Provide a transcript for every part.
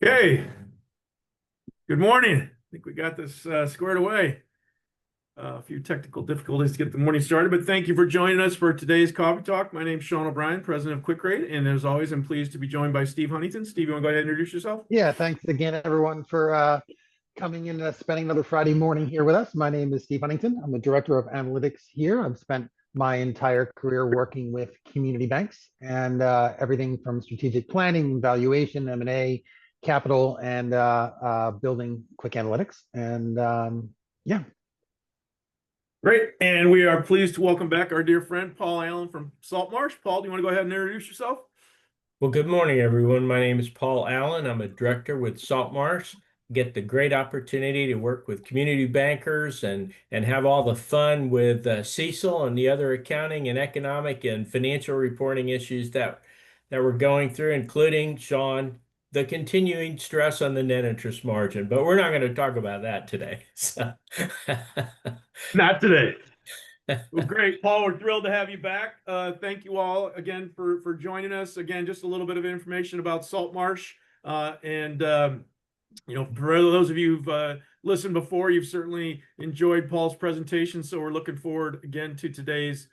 Okay, good morning. I think we got this squared away. A few technical difficulties to get the morning started, but thank you for joining us for today's Coffee Talk. My name is Sean O'Brien, president of QuickRate, and as always, I'm pleased to be joined by Steve Huntington. Steve, you want to go ahead and introduce yourself? Yeah, thanks again, everyone, for coming in and spending another Friday morning here with us. My name is Steve Huntington. I'm the director of analytics here. I've spent my entire career working with community banks and everything from strategic planning, valuation, M&A, capital, and building QwickAnalytics. And yeah. Great, and we are pleased to welcome back our dear friend, Paul Allen from Saltmarsh. Paul, do you want to go ahead and introduce yourself? Well, good morning, everyone. My name is Paul Allen. I'm a director with Saltmarsh. Get the great opportunity to work with community bankers and have all the fun with CECL and the other accounting and economic and financial reporting issues that we're going through, including, Sean, the continuing stress on the net interest margin. But we're not going to talk about that today. So. Not today. Well, great, Paul. We're thrilled to have you back. Thank you all again for joining us. Again, just a little bit of information about Saltmarsh, for those of you who've listened before, you've certainly enjoyed Paul's presentation. So we're looking forward again to today's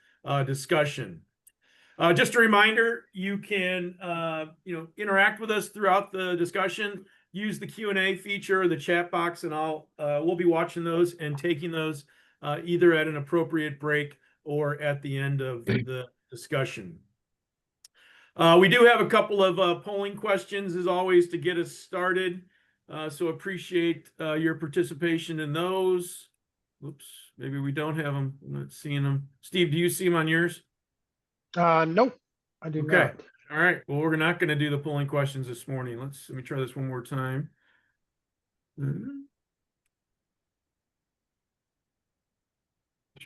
discussion. Just a reminder, you can interact with us throughout the discussion. Use the Q&A feature, the chat box, and we'll be watching those and taking those either at an appropriate break or at the end of the discussion. We do have a couple of polling questions, as always, to get us started. So appreciate your participation in those. Oops, maybe we don't have them. I'm not seeing them. Steve, do you see them on yours? Nope, I do not. All right. Well, we're not going to do the polling questions this morning. Let me try this one more time. Let's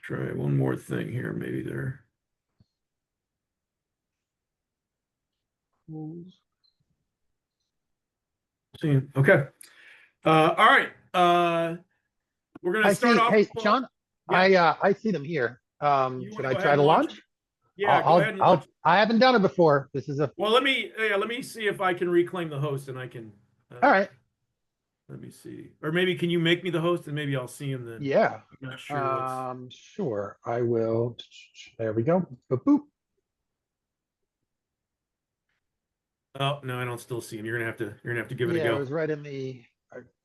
try one more thing here. Maybe there. Okay. All right. We're going to start off. Hey, Sean, yeah. I see them here. Should I try to launch? Yeah, go ahead and launch. I haven't done it before. This is well. Let me see if I can reclaim the host, and I can. All right. Let me see, or maybe can you make me the host, and maybe I'll see him then. Yeah. I'm not sure. Sure. I will. There we go. Boop, boop. Oh no, I don't still see him. You're gonna have to give it a go. Yeah, it was right in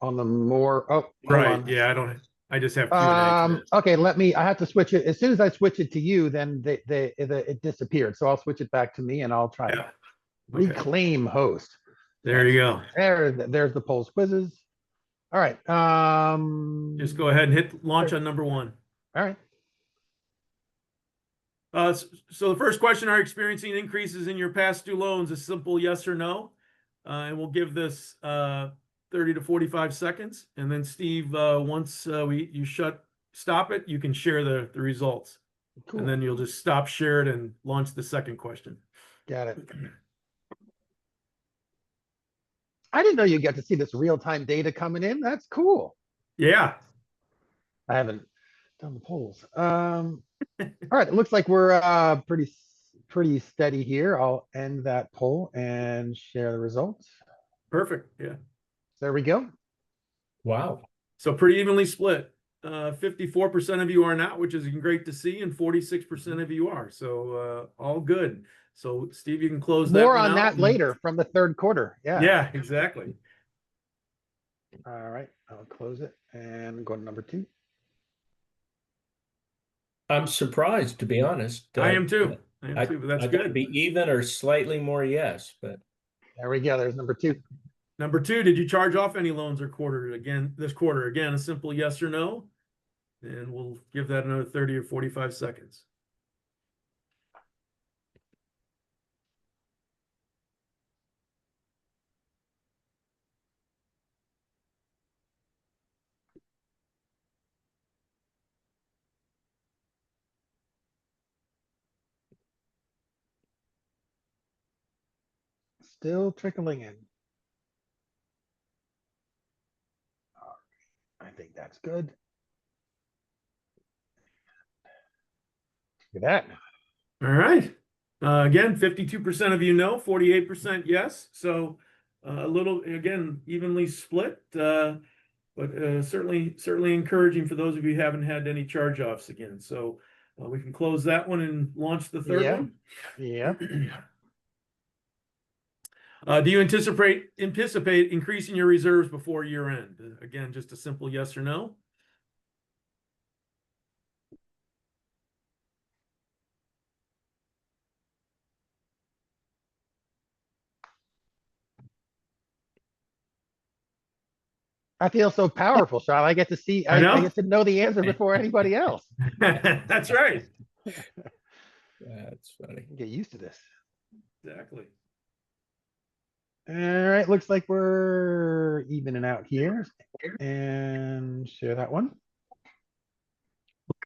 on the more. Oh, right. Yeah, I just have Q&A. Okay, I have to switch it. As soon as I switch it to you, then it disappeared. So I'll switch it back to me, and I'll try to reclaim host. There you go. There's the polls quizzes. All right. Just go ahead and hit launch on number 1. All right. So the first question: are you experiencing increases in your past due loans? A simple yes or no, and we'll give this 30 to 45 seconds, and then Steve, once you stop it, you can share the results. Cool. And then you'll just stop, share it, and launch the second question. Got it. I didn't know you get to see this real-time data coming in. That's cool. Yeah. I haven't done the polls. All right, it looks like we're pretty steady here. I'll end that poll and share the results. Perfect. Yeah. There we go. Wow. So pretty evenly split. 54% of you are not, which is great to see, and 46% of you are. So all good. So Steve, you can close that. More on that later from the third quarter. Yeah. Yeah, exactly. All right, I'll close it and go to number 2. I'm surprised, to be honest. I am too. But that's good. To be even or slightly more yes, but there we go. There's number 2. Number 2, did you charge off any loans this quarter? Again, a simple yes or no. And we'll give that another 30 or 45 seconds. Still trickling in. I think that's good. Look at that. All right. Again, 52% of you know, 48% yes. So a little, again, evenly split, but certainly encouraging for those of you who haven't had any charge-offs again. So we can close that one and launch the third Yeah. one. Yeah. Do you anticipate increasing your reserves before year end? Again, just a simple yes or no. I feel so powerful, Sean. I get to see, I I know. get to know the answer before anybody else. That's right. That's funny. Get used to this. Exactly. All right, looks like we're evening out here. And share that one.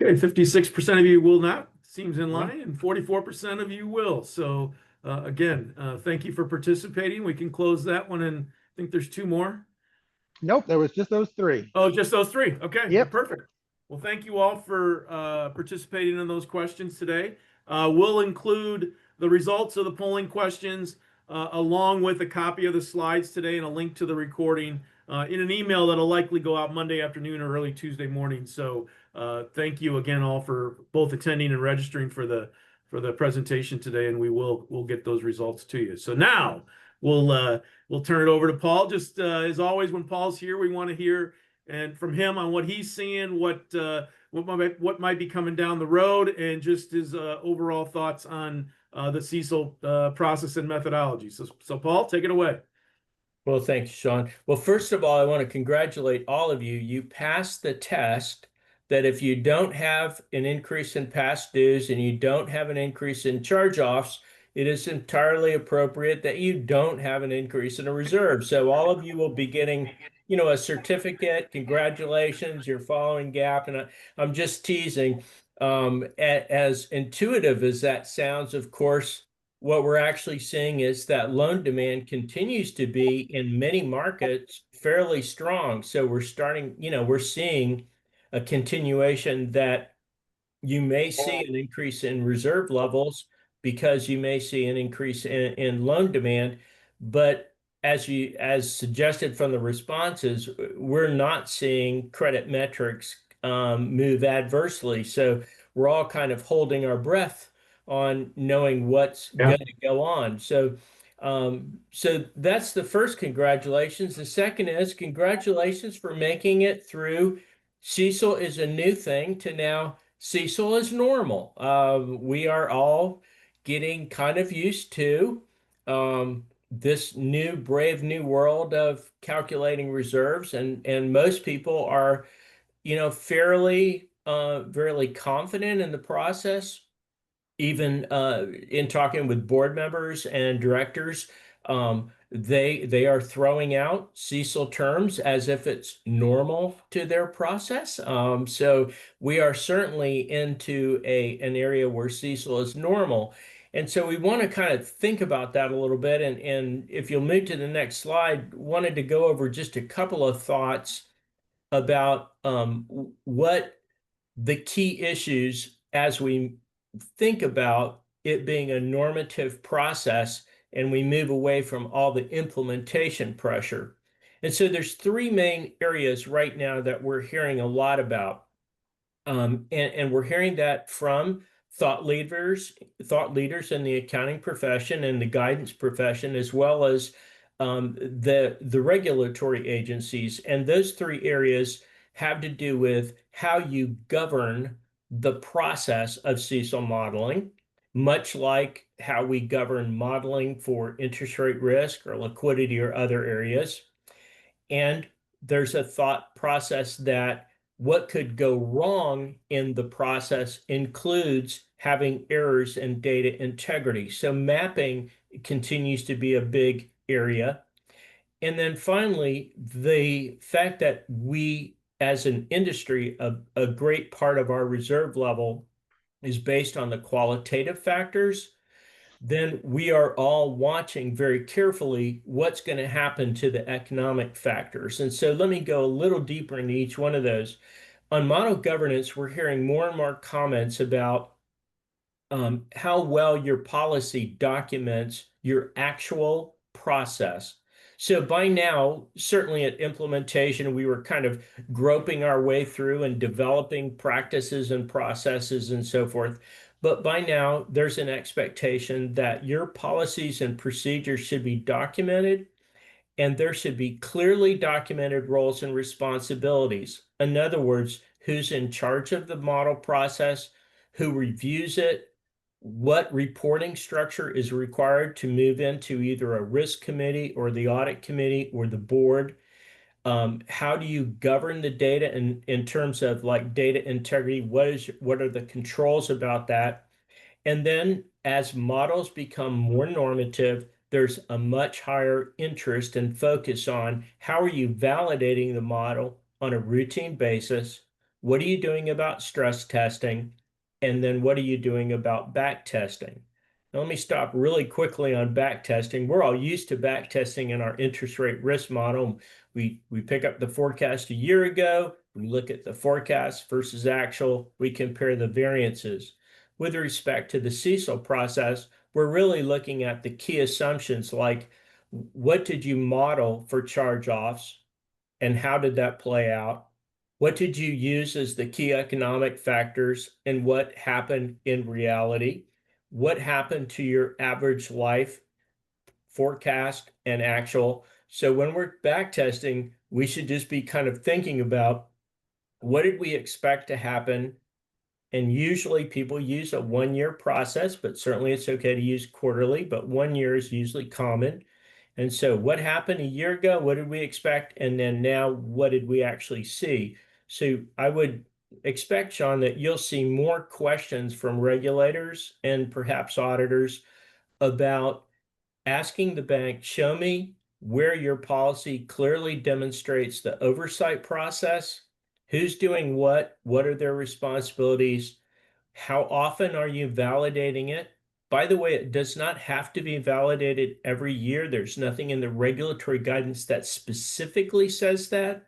Okay, 56% of you will not, seems in Yeah. line, and 44% of you will. So again, thank you for participating. We can close that one, and I think there's two more. Nope, there was just those three. Oh, just those three. Okay, Yep. perfect. Well, thank you all for participating in those questions today. We'll include the results of the polling questions along with a copy of the slides today and a link to the recording in an email that'll likely go out Monday afternoon or early Tuesday morning. So thank you again all for both attending and registering for the presentation today, and we'll get those results to you. So now we'll turn it over to Paul. Just as always, when Paul's here, we want to hear and from him on what he's seeing, what might be coming down the road, and just his overall thoughts on the CECL process and methodology. So Paul, take it away. Well, thank you, Sean. Well, first of all, I want to congratulate all of you. You passed the test that if you don't have an increase in past dues and you don't have an increase in charge-offs, it is entirely appropriate that you don't have an increase in a reserve. So all of you will be getting, a certificate. Congratulations, you're following GAAP. And I'm just teasing. As intuitive as that sounds, of course, what we're actually seeing is that loan demand continues to be in many markets fairly strong. So we're seeing a continuation that you may see an increase in reserve levels because you may see an increase in loan demand. But as suggested from the responses, we're not seeing credit metrics move adversely. So we're all kind of holding our breath on knowing what's going to go on. So that's the first congratulations. The second is congratulations for making it through. CECL is a new thing to now CECL is normal. We are all getting kind of used to this new brave new world of calculating reserves, and most people are, fairly confident in the process. Even in talking with board members and directors, they are throwing out CECL terms as if it's normal to their process. So we are certainly into an area where CECL is normal. And so we want to kind of think about that a little bit. And if you'll move to the next slide, wanted to go over just a couple of thoughts about what the key issues as we think about it being a normative process and we move away from all the implementation pressure. And so there's three main areas right now that we're hearing a lot about. And we're hearing that from thought leaders in the accounting profession and the guidance profession, as well as the regulatory agencies. And those three areas have to do with how you govern the process of CECL modeling, much like how we govern modeling for interest rate risk or liquidity or other areas. And there's a thought process that what could go wrong in the process includes having errors in data integrity. So mapping continues to be a big area. And then finally, the fact that we, as an industry, a great part of our reserve level is based on the qualitative factors, then we are all watching very carefully what's going to happen to the economic factors. And so let me go a little deeper into each one of those. On model governance, we're hearing more and more comments about how well your policy documents your actual process. So by now, certainly at implementation, we were kind of groping our way through and developing practices and processes and so forth. But by now, there's an expectation that your policies and procedures should be documented, and there should be clearly documented roles and responsibilities. In other words, who's in charge of the model process, who reviews it, what reporting structure is required to move into either a risk committee or the audit committee or the board. How do you govern the data in terms of like data integrity? What are the controls about that? And then as models become more normative, there's a much higher interest and focus on how are you validating the model on a routine basis? What are you doing about stress testing? And then what are you doing about back testing? Now, let me stop really quickly on back testing. We're all used to back testing in our interest rate risk model. We pick up the forecast a year ago, we look at the forecast versus actual, we compare the variances. With respect to the CECL process, we're really looking at the key assumptions like what did you model for charge-offs and how did that play out? What did you use as the key economic factors and what happened in reality? What happened to your average life forecast and actual? So when we're back testing, we should just be kind of thinking about what did we expect to happen? And usually people use a 1-year process, but certainly it's okay to use quarterly, but 1 year is usually common. And so what happened a year ago? What did we expect? And then now what did we actually see? So I would expect, Sean, that you'll see more questions from regulators and perhaps auditors about asking the bank, show me where your policy clearly demonstrates the oversight process, who's doing what are their responsibilities, how often are you validating it? By the way, it does not have to be validated every year. There's nothing in the regulatory guidance that specifically says that.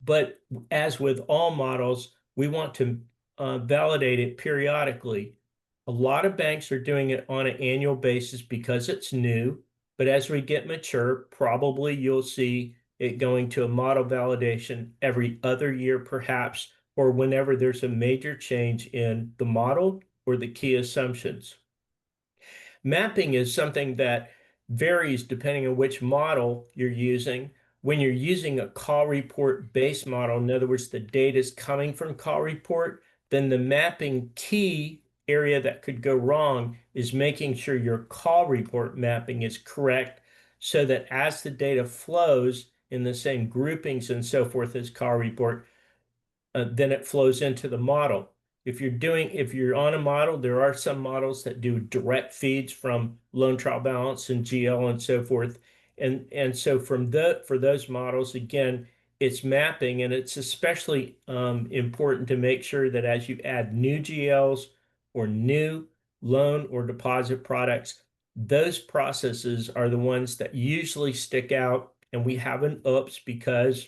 But as with all models, we want to validate it periodically. A lot of banks are doing it on an annual basis because it's new. But as we get mature, probably you'll see it going to a model validation every other year, perhaps, or whenever there's a major change in the model or the key assumptions. Mapping is something that varies depending on which model you're using. When you're using a call report based model, in other words, the data is coming from call report, then the mapping key area that could go wrong is making sure your call report mapping is correct so that as the data flows in the same groupings and so forth as call report, then it flows into the model. If you're on a model, there are some models that do direct feeds from loan trial balance and GL and so forth. And so for those models, again, it's mapping, and it's especially important to make sure that as you add new GLs or new loan or deposit products, those processes are the ones that usually stick out, and we have an oops because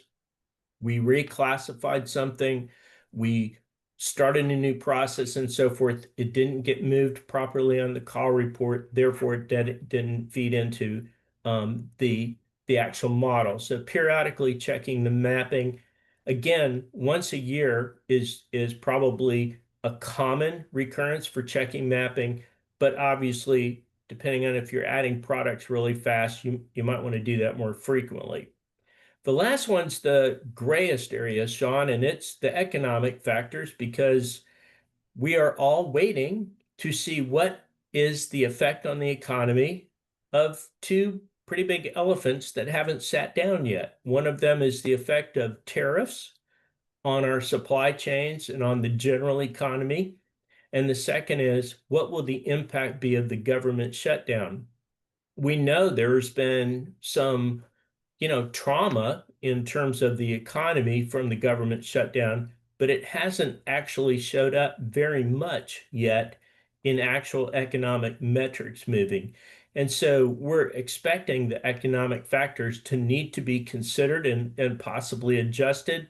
we reclassified something, we started a new process and so forth. It didn't get moved properly on the call report, therefore it didn't feed into the actual model. So periodically checking the mapping. Again, once a year is probably a common recurrence for checking mapping, but obviously, depending on if you're adding products really fast, you might want to do that more frequently. The last one's the grayest area, Sean, and it's the economic factors because we are all waiting to see what is the effect on the economy of two pretty big elephants that haven't sat down yet. One of them is the effect of tariffs on our supply chains and on the general economy. And the second is what will the impact be of the government shutdown? We know there's been some trauma in terms of the economy from the government shutdown, but it hasn't actually showed up very much yet in actual economic metrics moving. And so we're expecting the economic factors to need to be considered and possibly adjusted,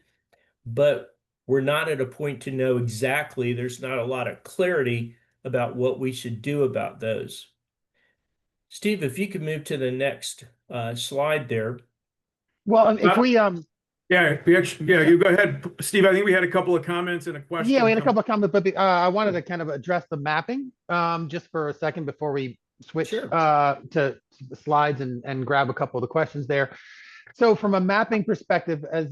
but we're not at a point to know exactly. There's not a lot of clarity about what we should do about those. Steve, if you could move to the next slide there. Well, if we You go ahead, Steve. I think we had a couple of comments and a question. yeah, we had a couple of comments, but I wanted to kind of address the mapping just for a second before we switch Sure. to the slides and grab a couple of the questions there. So from a mapping perspective, as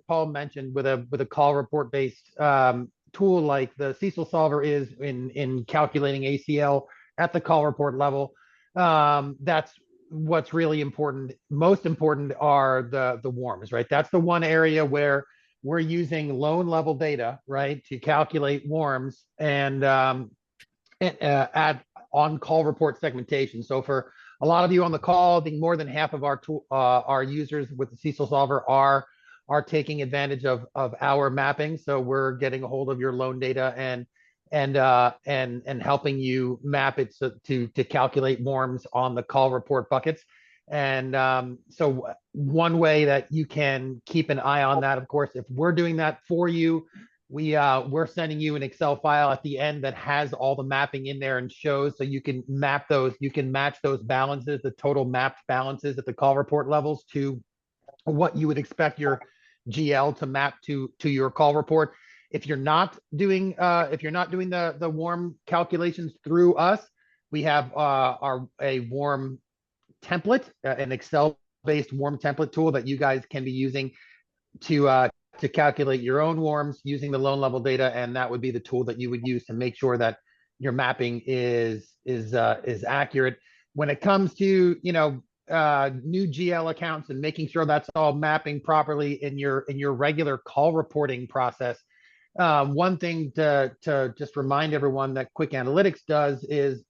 Paul mentioned, with a call report based tool like the CECLSolver is in calculating ACL at the call report level, that's what's really important. Most important are the warms, right? That's the one area where we're using loan level data, right, to calculate warms and add on call report segmentation. So for a lot of you on the call, I think more than half of our users with the CECLSolver are taking advantage of our mapping. So we're getting a hold of your loan data and helping you map it to calculate warms on the call report buckets. And so one way that you can keep an eye on that, of course, if we're doing that for you, we're sending you an Excel file at the end that has all the mapping in there and shows, so you can map those, you can match those balances, the total mapped balances at the call report levels to what you would expect your GL to map to your call report. If you're not doing the warm calculations through us, we have a warm template, an Excel-based warm template tool that you guys can be using to calculate your own warms using the loan level data, and that would be the tool that you would use to make sure that your mapping is accurate. When it comes to new GL accounts and making sure that's all mapping properly in your regular call reporting process, one thing to just remind everyone that QwickAnalytics does is,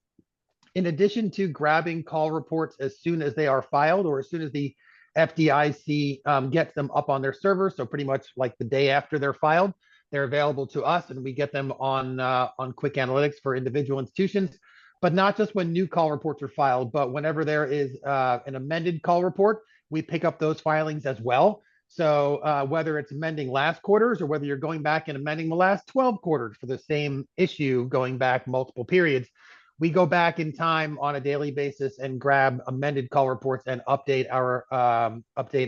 in addition to grabbing call reports as soon as they are filed or as soon as the FDIC gets them up on their server, so pretty much like the day after they're filed, they're available to us, and we get them on QwickAnalytics for individual institutions. But not just when new call reports are filed, but whenever there is an amended call report, we pick up those filings as well. So whether it's amending last quarters or whether you're going back and amending the last 12 quarters for the same issue going back multiple periods, we go back in time on a daily basis and grab amended call reports and update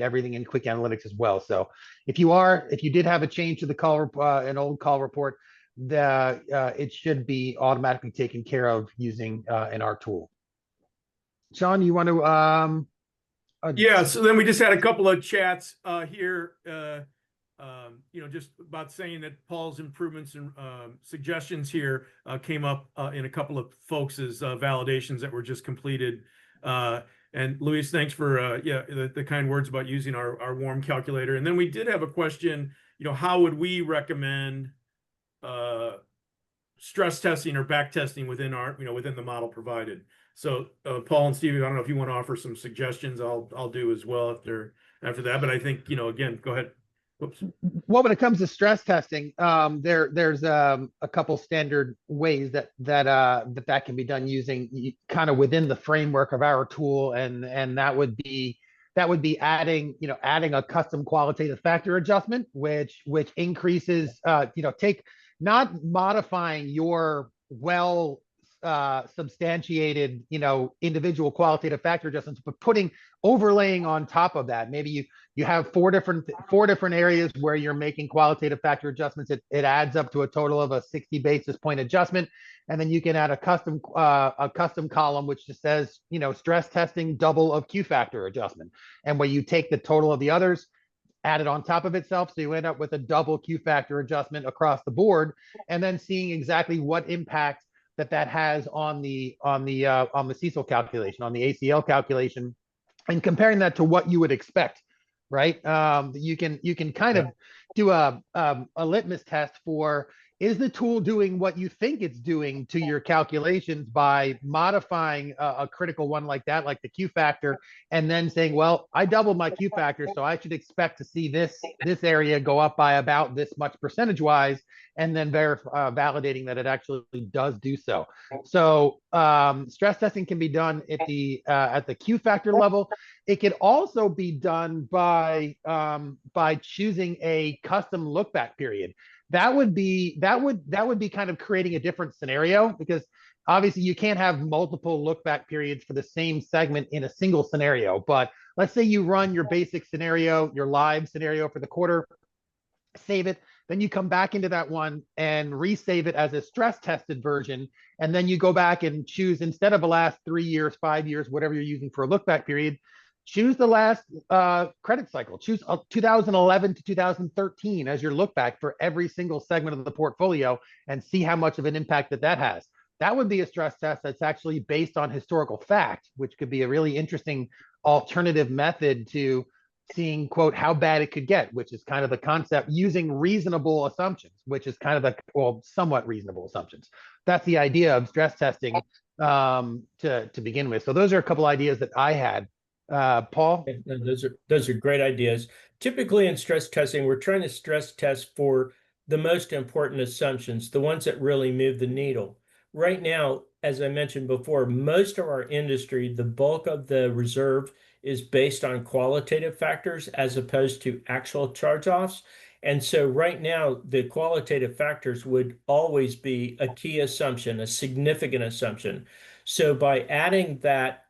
everything in QwickAnalytics as well. So if you did have a change to the call an old call report, it should be automatically taken care of using in our tool. Sean, you want to yeah, so then we just had a couple of chats here, just about saying that Paul's improvements and suggestions here came up in a couple of folks' validations that were just completed. And Luis, thanks for the kind words about using our warm calculator. And then we did have a question, how would we recommend stress testing or back testing within within the model provided? So Paul and Steve, I don't know if you want to offer some suggestions. I'll do as well after that. But I think, again, go ahead. Oops. Well, when it comes to stress testing, there's a couple standard ways that can be done using kind of within the framework of our tool, and that would be adding a custom qualitative factor adjustment, which increases not modifying your substantiated individual qualitative factor adjustments, but overlaying on top of that. Maybe you have four different areas where you're making qualitative factor adjustments. It adds up to a total of a 60 basis point adjustment, and then you can add a custom column which just says stress testing double of Q factor adjustment, and where you take the total of the others, add it on top of itself, so you end up with a double Q factor adjustment across the board, and then seeing exactly what impact that has on the CECL calculation, on the ACL calculation, and comparing that to what you would expect, right? You can kind of do a litmus test for, is the tool doing what you think it's doing to your calculations by modifying a critical one like that, like the Q factor, and then saying, well, I doubled my Q factor, so I should expect to see this area go up by about this much percentage wise, and then validating that it actually does do so. So stress testing can be done at the Q factor level. It can also be done by choosing a custom look back period. That would be kind of creating a different scenario, because obviously you can't have multiple look back periods for the same segment in a single scenario, but let's say you run your basic scenario, your live scenario for the quarter, save it, then you come back into that one and resave it as a stress tested version. And then you go back and choose, instead of the last 3 years, 5 years, whatever you're using for a look back period, choose the last credit cycle, choose 2011 to 2013 as your look back for every single segment of the portfolio, and see how much of an impact that has. That would be a stress test that's actually based on historical fact, which could be a really interesting alternative method to seeing, quote, how bad it could get, which is kind of the concept, using reasonable assumptions, which is kind of the, well, somewhat reasonable assumptions. That's the idea of stress testing to begin with. So those are a couple ideas that I had. Paul? Those are great ideas. Typically in stress testing, we're trying to stress test for the most important assumptions, the ones that really move the needle. Right now, as I mentioned before, most of our industry, the bulk of the reserve is based on qualitative factors as opposed to actual charge-offs. And so right now, the qualitative factors would always be a key assumption, a significant assumption. So by adding that,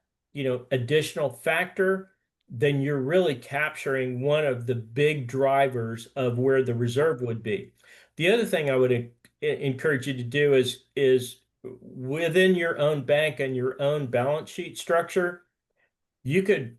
additional factor, then you're really capturing one of the big drivers of where the reserve would be. The other thing I would encourage you to do is within your own bank and your own balance sheet structure, you could,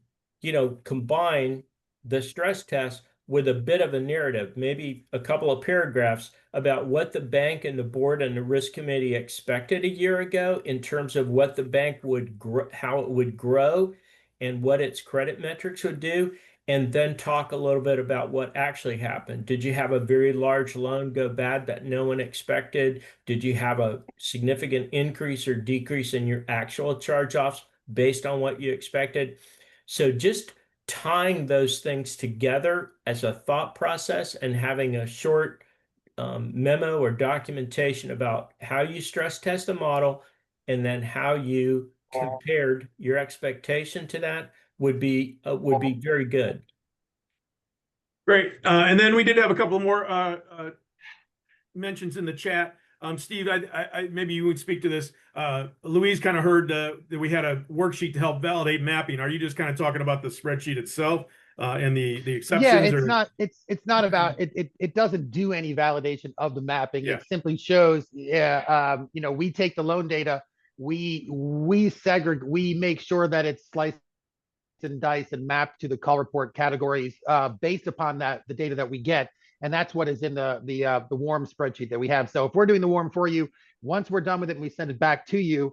combine the stress test with a bit of a narrative, maybe a couple of paragraphs about what the bank and the board and the risk committee expected a year ago in terms of what the bank would grow, how it would grow, and what its credit metrics would do. And then talk a little bit about what actually happened. Did you have a very large loan go bad that no one expected? Did you have a significant increase or decrease in your actual charge-offs based on what you expected? So just tying those things together as a thought process and having a short memo or documentation about how you stress test a model and then how you compared your expectation to that would be very good. Great. And then we did have a couple more mentions in the chat. Steve, I maybe you would speak to this. Louise kind of heard that we had a worksheet to help validate mapping. Are you just kind of talking about the spreadsheet itself and the exceptions? Yeah, it's not about it. It doesn't do any validation of the mapping. Yeah. It simply shows, we take the loan data, we segregate, we make sure that it's sliced and diced and mapped to the call report categories based upon the data that we get. And that's what is in the warm spreadsheet that we have. So if we're doing the warm for you, once we're done with it and we send it back to you,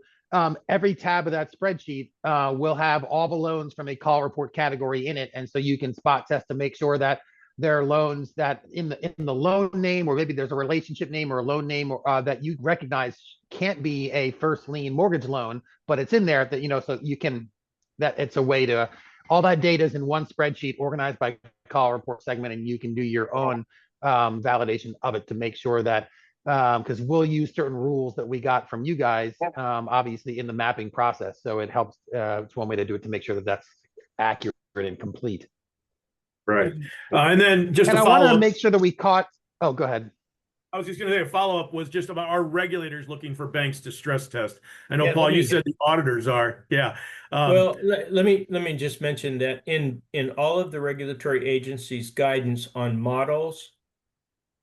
every tab of that spreadsheet will have all the loans from a call report category in it. And so you can spot test to make sure that there are loans that in the loan name, or maybe there's a relationship name or a loan name that you recognize can't be a first lien mortgage loan, but it's in there that, so you can, that it's a way to, all that data is in one spreadsheet organized by call report segment, and you can do your own validation of it to make sure that, because we'll use certain rules that we got from you guys, obviously in the mapping process. So it helps, it's one way to do it to make sure that that's accurate and complete. Right. And then just and to I want to follow up, make sure that we caught, oh, go ahead. I was just going to say a follow-up was just about our regulators looking for banks to stress test. I know, Yeah, Paul, you said the auditors are. Yeah. Well, let me just mention that in all of the regulatory agencies' guidance on models,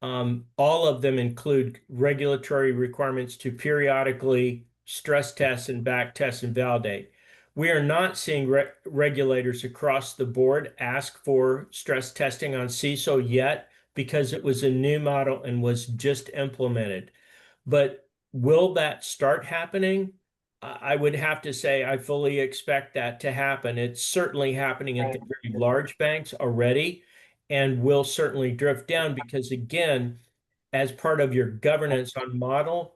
all of them include regulatory requirements to periodically stress test and back test and validate. We are not seeing regulators across the board ask for stress testing on CECL yet, because it was a new model and was just implemented. But will that start happening? I would have to say I fully expect that to happen. It's certainly happening at the very large banks already, and will certainly drift down because, again, as part of your governance on models,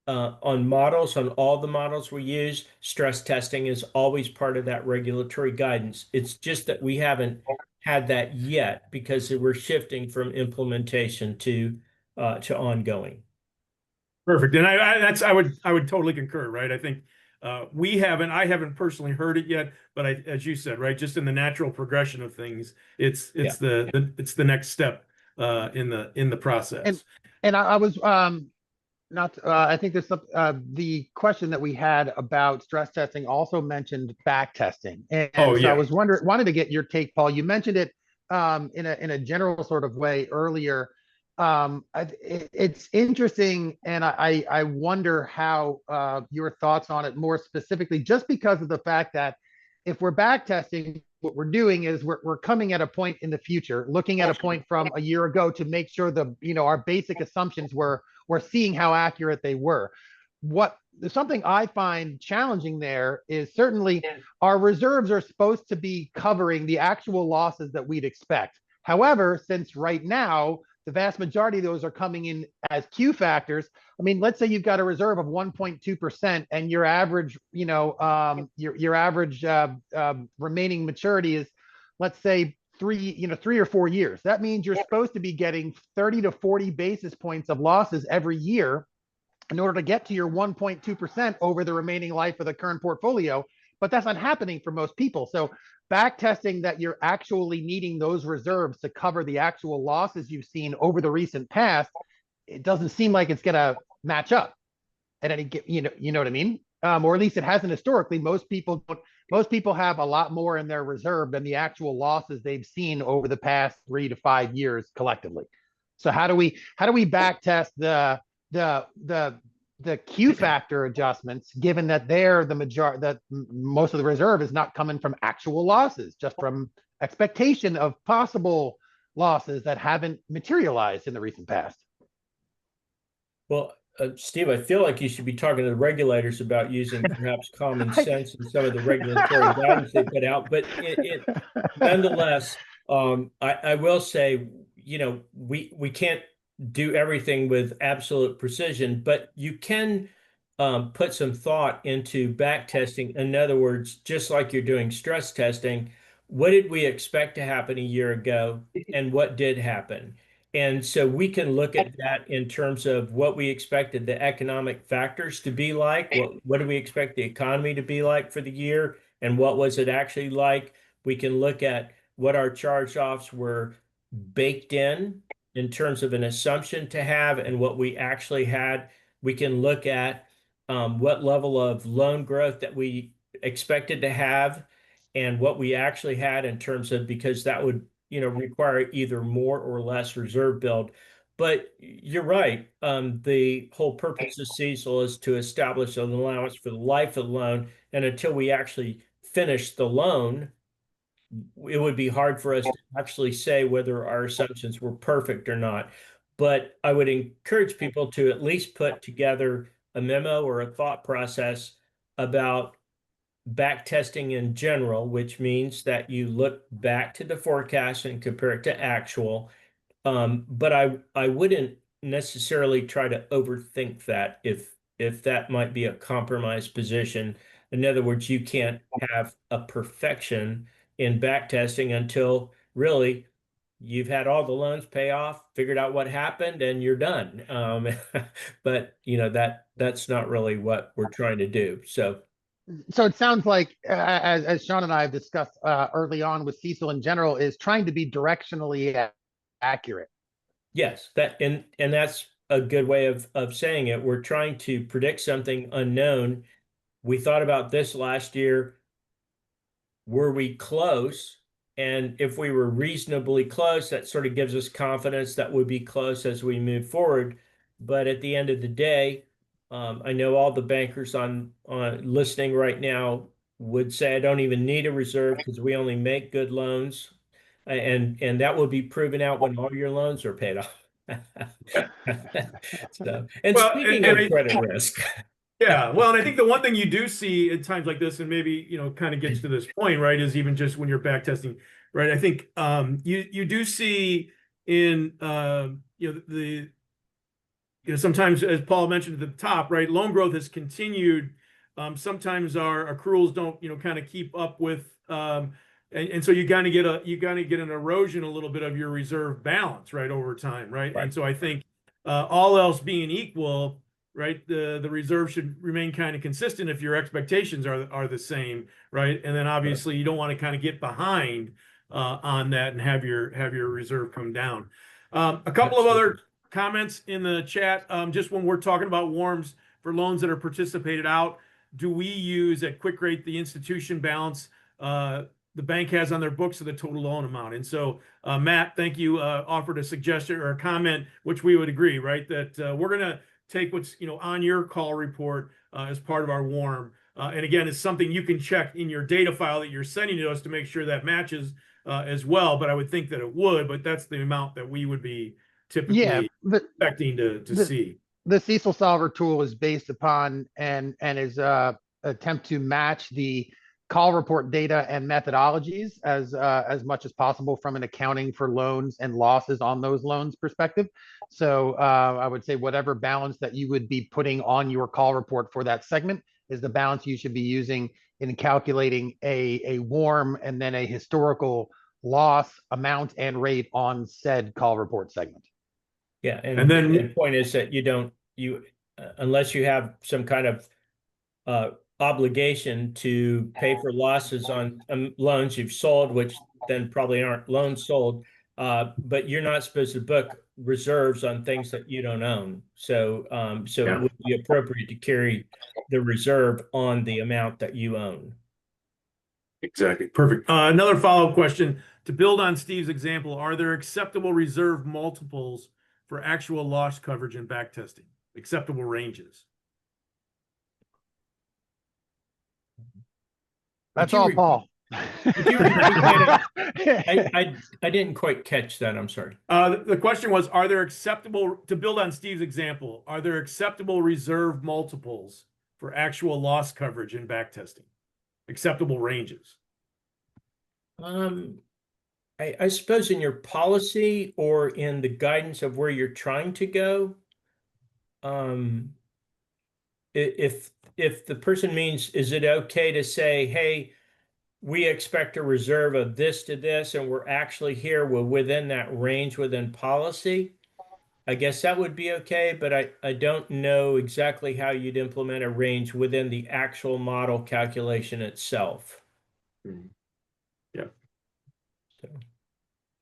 on all the models we use, stress testing is always part of that regulatory guidance. It's just that we haven't had that yet because we're shifting from implementation to ongoing. Perfect. And I would totally concur, right? I think I haven't personally heard it yet, but as you said, right, just in the natural progression of things, it's the next step in the process. And I was not, I think there's some, the question that we had about stress testing also mentioned back testing. And Oh, so I yeah. was wanted to get your take, Paul. You mentioned it in a general sort of way earlier. It's interesting, and I wonder how your thoughts on it more specifically, just because of the fact that if we're back testing, what we're doing is we're coming at a point in the future, looking at a point from a year ago to make sure our basic assumptions we're seeing how accurate they were. What something I find challenging there is certainly our reserves are supposed to be covering the actual losses that we'd expect. However, since right now the vast majority of those are coming in as Q factors. I mean, let's say you've got a reserve of 1.2% and your average, your average remaining maturity is, let's say, 3 or 4 years. That means you're supposed to be getting 30 to 40 basis points of losses every year in order to get to your 1.2% over the remaining life of the current portfolio. But that's not happening for most people. So back testing that you're actually needing those reserves to cover the actual losses you've seen over the recent past, it doesn't seem like it's going to match up at any, you know what I mean? Or at least it hasn't historically. Most people have a lot more in their reserve than the actual losses they've seen over the past 3 to 5 years collectively. So how do we back test the Q factor adjustments, given that that most of the reserve is not coming from actual losses, just from expectation of possible losses that haven't materialized in the recent past? Well, Steve, I feel like you should be talking to the regulators about using perhaps common sense in some of the regulatory guidance they put out. But nonetheless, I will say, we can't do everything with absolute precision, but you can put some thought into back testing. In other words, just like you're doing stress testing, what did we expect to happen a year ago and what did happen? And so we can look at that in terms of what we expected the economic factors to be like. What do we expect the economy to be like for the year? And what was it actually like? We can look at what our charge-offs were baked in terms of an assumption to have and what we actually had. We can look at what level of loan growth that we expected to have and what we actually had in terms of, because that would require either more or less reserve build. But you're right. The whole purpose of CECL is to establish an allowance for the life of the loan. And until we actually finish the loan, it would be hard for us to actually say whether our assumptions were perfect or not. But I would encourage people to at least put together a memo or a thought process about back testing in general, which means that you look back to the forecast and compare it to actual. But I wouldn't necessarily try to overthink that if that might be a compromised position. In other words, you can't have a perfection in back testing until really you've had all the loans pay off, figured out what happened, and you're done. But that's not really what we're trying to do. So it sounds like, as Sean and I have discussed early on with CECL in general, is trying to be directionally accurate. yes, and that's a good way of saying it. We're trying to predict something unknown. We thought about this last year. Were we close? And if we were reasonably close, that sort of gives us confidence that we'll be close as we move forward. But at the end of the day, I know all the bankers on listening right now would say I don't even need a reserve because we only make good loans, and that will be proven out when all your loans are paid off. So, and Well, speaking and of credit risk, yeah, well, and I think the one thing you do see at times like this, and maybe kind of gets to this point, right, is even just when you're back testing, right? I think you do see in sometimes, as Paul mentioned at the top, right, loan growth has continued. Sometimes our accruals don't kind of keep up with, and so you kind of get an erosion a little bit of your reserve balance, right, over time, right? And so I think all else being equal, right, the reserve should remain kind of consistent if your expectations are the same, right? And then obviously you don't want to kind of get behind on that and have your reserve come down. A couple of other comments in the chat. Just when we're talking about WARMs for loans that are participated out, do we use at Quick Rate the institution balance the bank has on their books of the total loan amount? And so, Matt, thank you, offered a suggestion or a comment, which we would agree, right? That we're going to take what's, on your call report as part of our WARM. And again, it's something you can check in your data file that you're sending to us to make sure that matches as well. But I would think that it would, but that's the amount that we would be typically expecting to see. The CECLSolver tool is based upon and is attempt to match the call report data and methodologies as much as possible from an accounting for loans and losses on those loans perspective. So I would say whatever balance that you would be putting on your call report for that segment is the balance you should be using in calculating a WARM and then a historical loss amount and rate on said call report segment. Yeah, and then the point is that unless you have some kind of obligation to pay for losses on loans you've sold, which then probably aren't loans sold, but you're not supposed to book reserves on things that you don't own. So, It would be appropriate to carry the reserve on the amount that you own. Exactly. Perfect. Another follow-up question to build on Steve's example: are there acceptable reserve multiples for actual loss coverage and back testing? Acceptable ranges? That's all, Paul. I didn't quite catch that. I'm sorry. The question was, are there acceptable, to build on Steve's example, are there acceptable reserve multiples for actual loss coverage and back testing? Acceptable ranges? I suppose in your policy or in the guidance of where you're trying to go, if the person means, is it okay to say, hey, we expect a reserve of this to this, and we're actually here, we're within that range within policy, I guess that would be okay, but I don't know exactly how you'd implement a range within the actual model calculation itself. Yeah. So.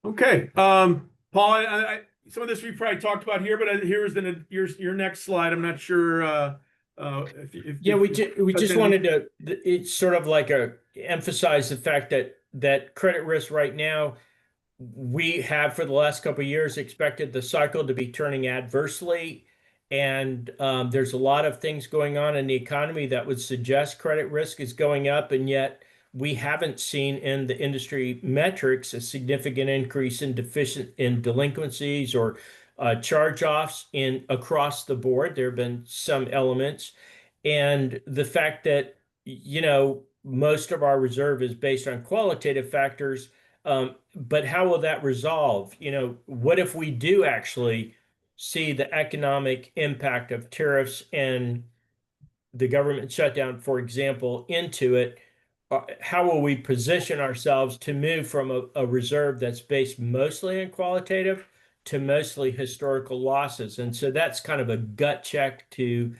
Okay. Paul, some of this we probably talked about here, but here's your next slide. I'm not sure we just wanted to, it's sort of like emphasize the fact that credit risk right now, we have for the last couple of years expected the cycle to be turning adversely, and there's a lot of things going on in the economy that would suggest credit risk is going up, and yet we haven't seen in the industry metrics a significant increase in delinquencies or charge-offs across the board. There have been some elements, and the fact that most of our reserve is based on qualitative factors. But how will that resolve? What if we do actually see the economic impact of tariffs and the government shutdown, for example, into it? How will we position ourselves to move from a reserve that's based mostly on qualitative to mostly historical losses? And so that's kind of a gut check to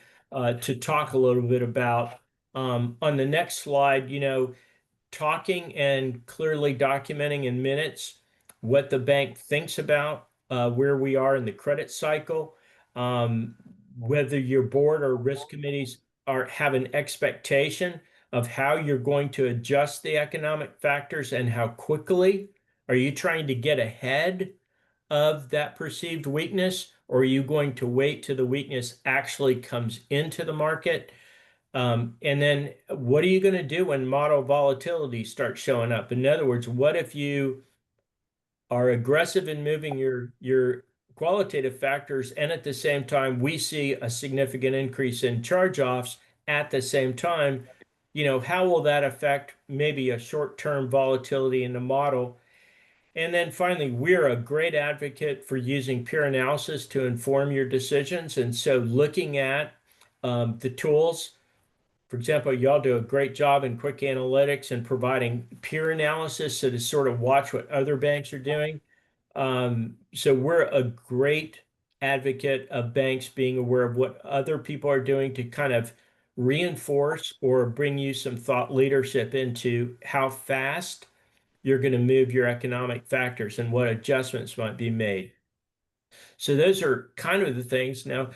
talk a little bit about. On the next slide, talking and clearly documenting in minutes what the bank thinks about where we are in the credit cycle, whether your board or risk committees have an expectation of how you're going to adjust the economic factors and how quickly. Are you trying to get ahead of that perceived weakness, or are you going to wait till the weakness actually comes into the market? And then what are you going to do when model volatility starts showing up? In other words, what if you are aggressive in moving your qualitative factors, and at the same time we see a significant increase in charge-offs at the same time? How will that affect maybe a short-term volatility in the model? And then finally, we're a great advocate for using peer analysis to inform your decisions. And so looking at the tools, for example, y'all do a great job in QwickAnalytics and providing peer analysis so to sort of watch what other banks are doing. So we're a great advocate of banks being aware of what other people are doing to kind of reinforce or bring you some thought leadership into how fast you're going to move your economic factors and what adjustments might be made. So those are kind of the things. Now,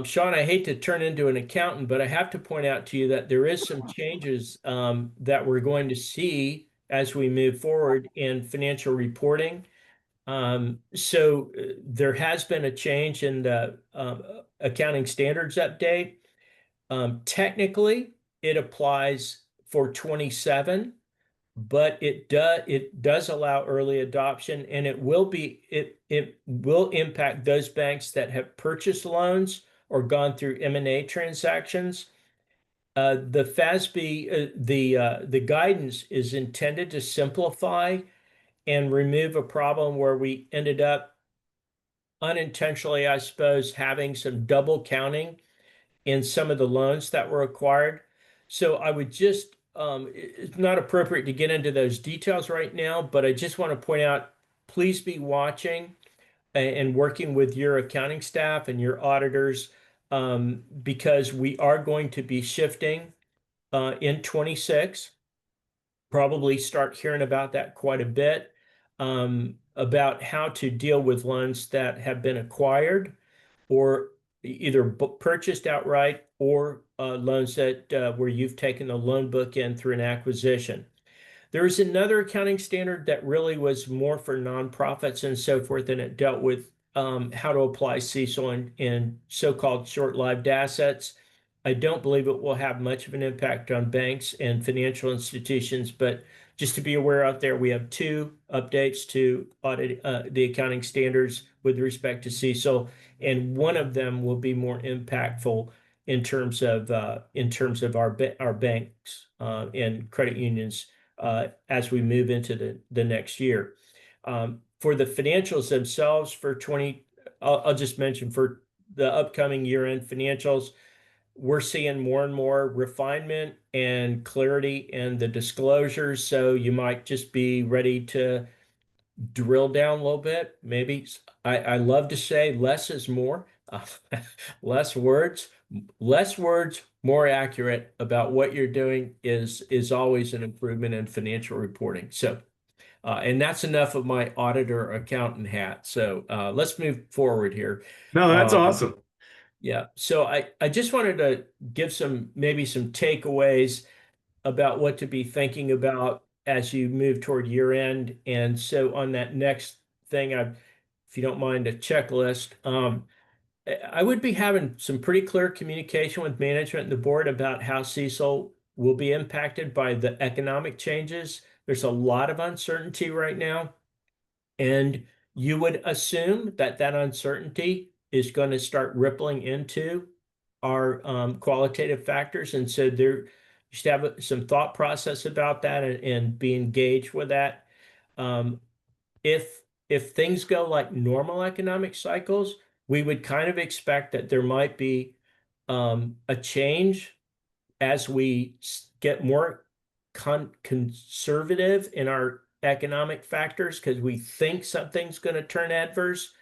Sean, I hate to turn into an accountant, but I have to point out to you that there is some changes that we're going to see as we move forward in financial reporting. There has been a change in the accounting standards update. Technically, it applies for 27, but it does allow early adoption, and it will impact those banks that have purchased loans or gone through M&A transactions. The FASB, the guidance is intended to simplify and remove a problem where we ended up unintentionally, I suppose, having some double counting in some of the loans that were acquired. So I would just, it's not appropriate to get into those details right now, but I just want to point out, please be watching and working with your accounting staff and your auditors, because we are going to be shifting in 26. Probably start hearing about that quite a bit, about how to deal with loans that have been acquired or either purchased outright or loans that where you've taken the loan book in through an acquisition. There's another accounting standard that really was more for nonprofits and so forth, and it dealt with how to apply CECL in so-called short-lived assets. I don't believe it will have much of an impact on banks and financial institutions, but just to be aware out there, we have two updates to audit the accounting standards with respect to CECL, and one of them will be more impactful in terms of our banks and credit unions as we move into the next year. For the financials themselves for 20, I'll just mention for the upcoming year-end financials, we're seeing more and more refinement and clarity in the disclosures. So you might just be ready to drill down a little bit. Maybe I love to say less is more, less words, more accurate about what you're doing is always an improvement in financial reporting. So, and that's enough of my auditor accountant hat. So let's move forward here. No, that's awesome. Yeah. So I just wanted to give maybe some takeaways about what to be thinking about as you move toward year end. And so on that next thing, if you don't mind, a checklist. I would be having some pretty clear communication with management and the board about how CECL will be impacted by the economic changes. There's a lot of uncertainty right now, and you would assume that uncertainty is going to start rippling into our qualitative factors. And so there, you should have some thought process about that and be engaged with that. If things go like normal economic cycles, we would kind of expect that there might be a change as we get more conservative in our economic factors because we think something's going to turn adverse.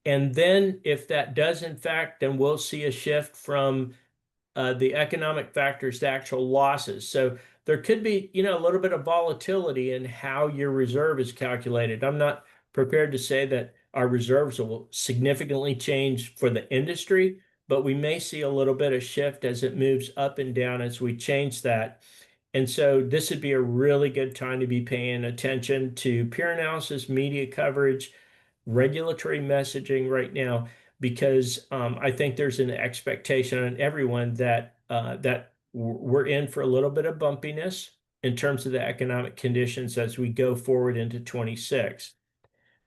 And then if that does, in fact, then we'll see a shift from the economic factors to actual losses. So there could be, a little bit of volatility in how your reserve is calculated. I'm not prepared to say that our reserves will significantly change for the industry, but we may see a little bit of shift as it moves up and down as we change that. And so this would be a really good time to be paying attention to peer analysis, media coverage, regulatory messaging right now, because I think there's an expectation on everyone that we're in for a little bit of bumpiness in terms of the economic conditions as we go forward into 26.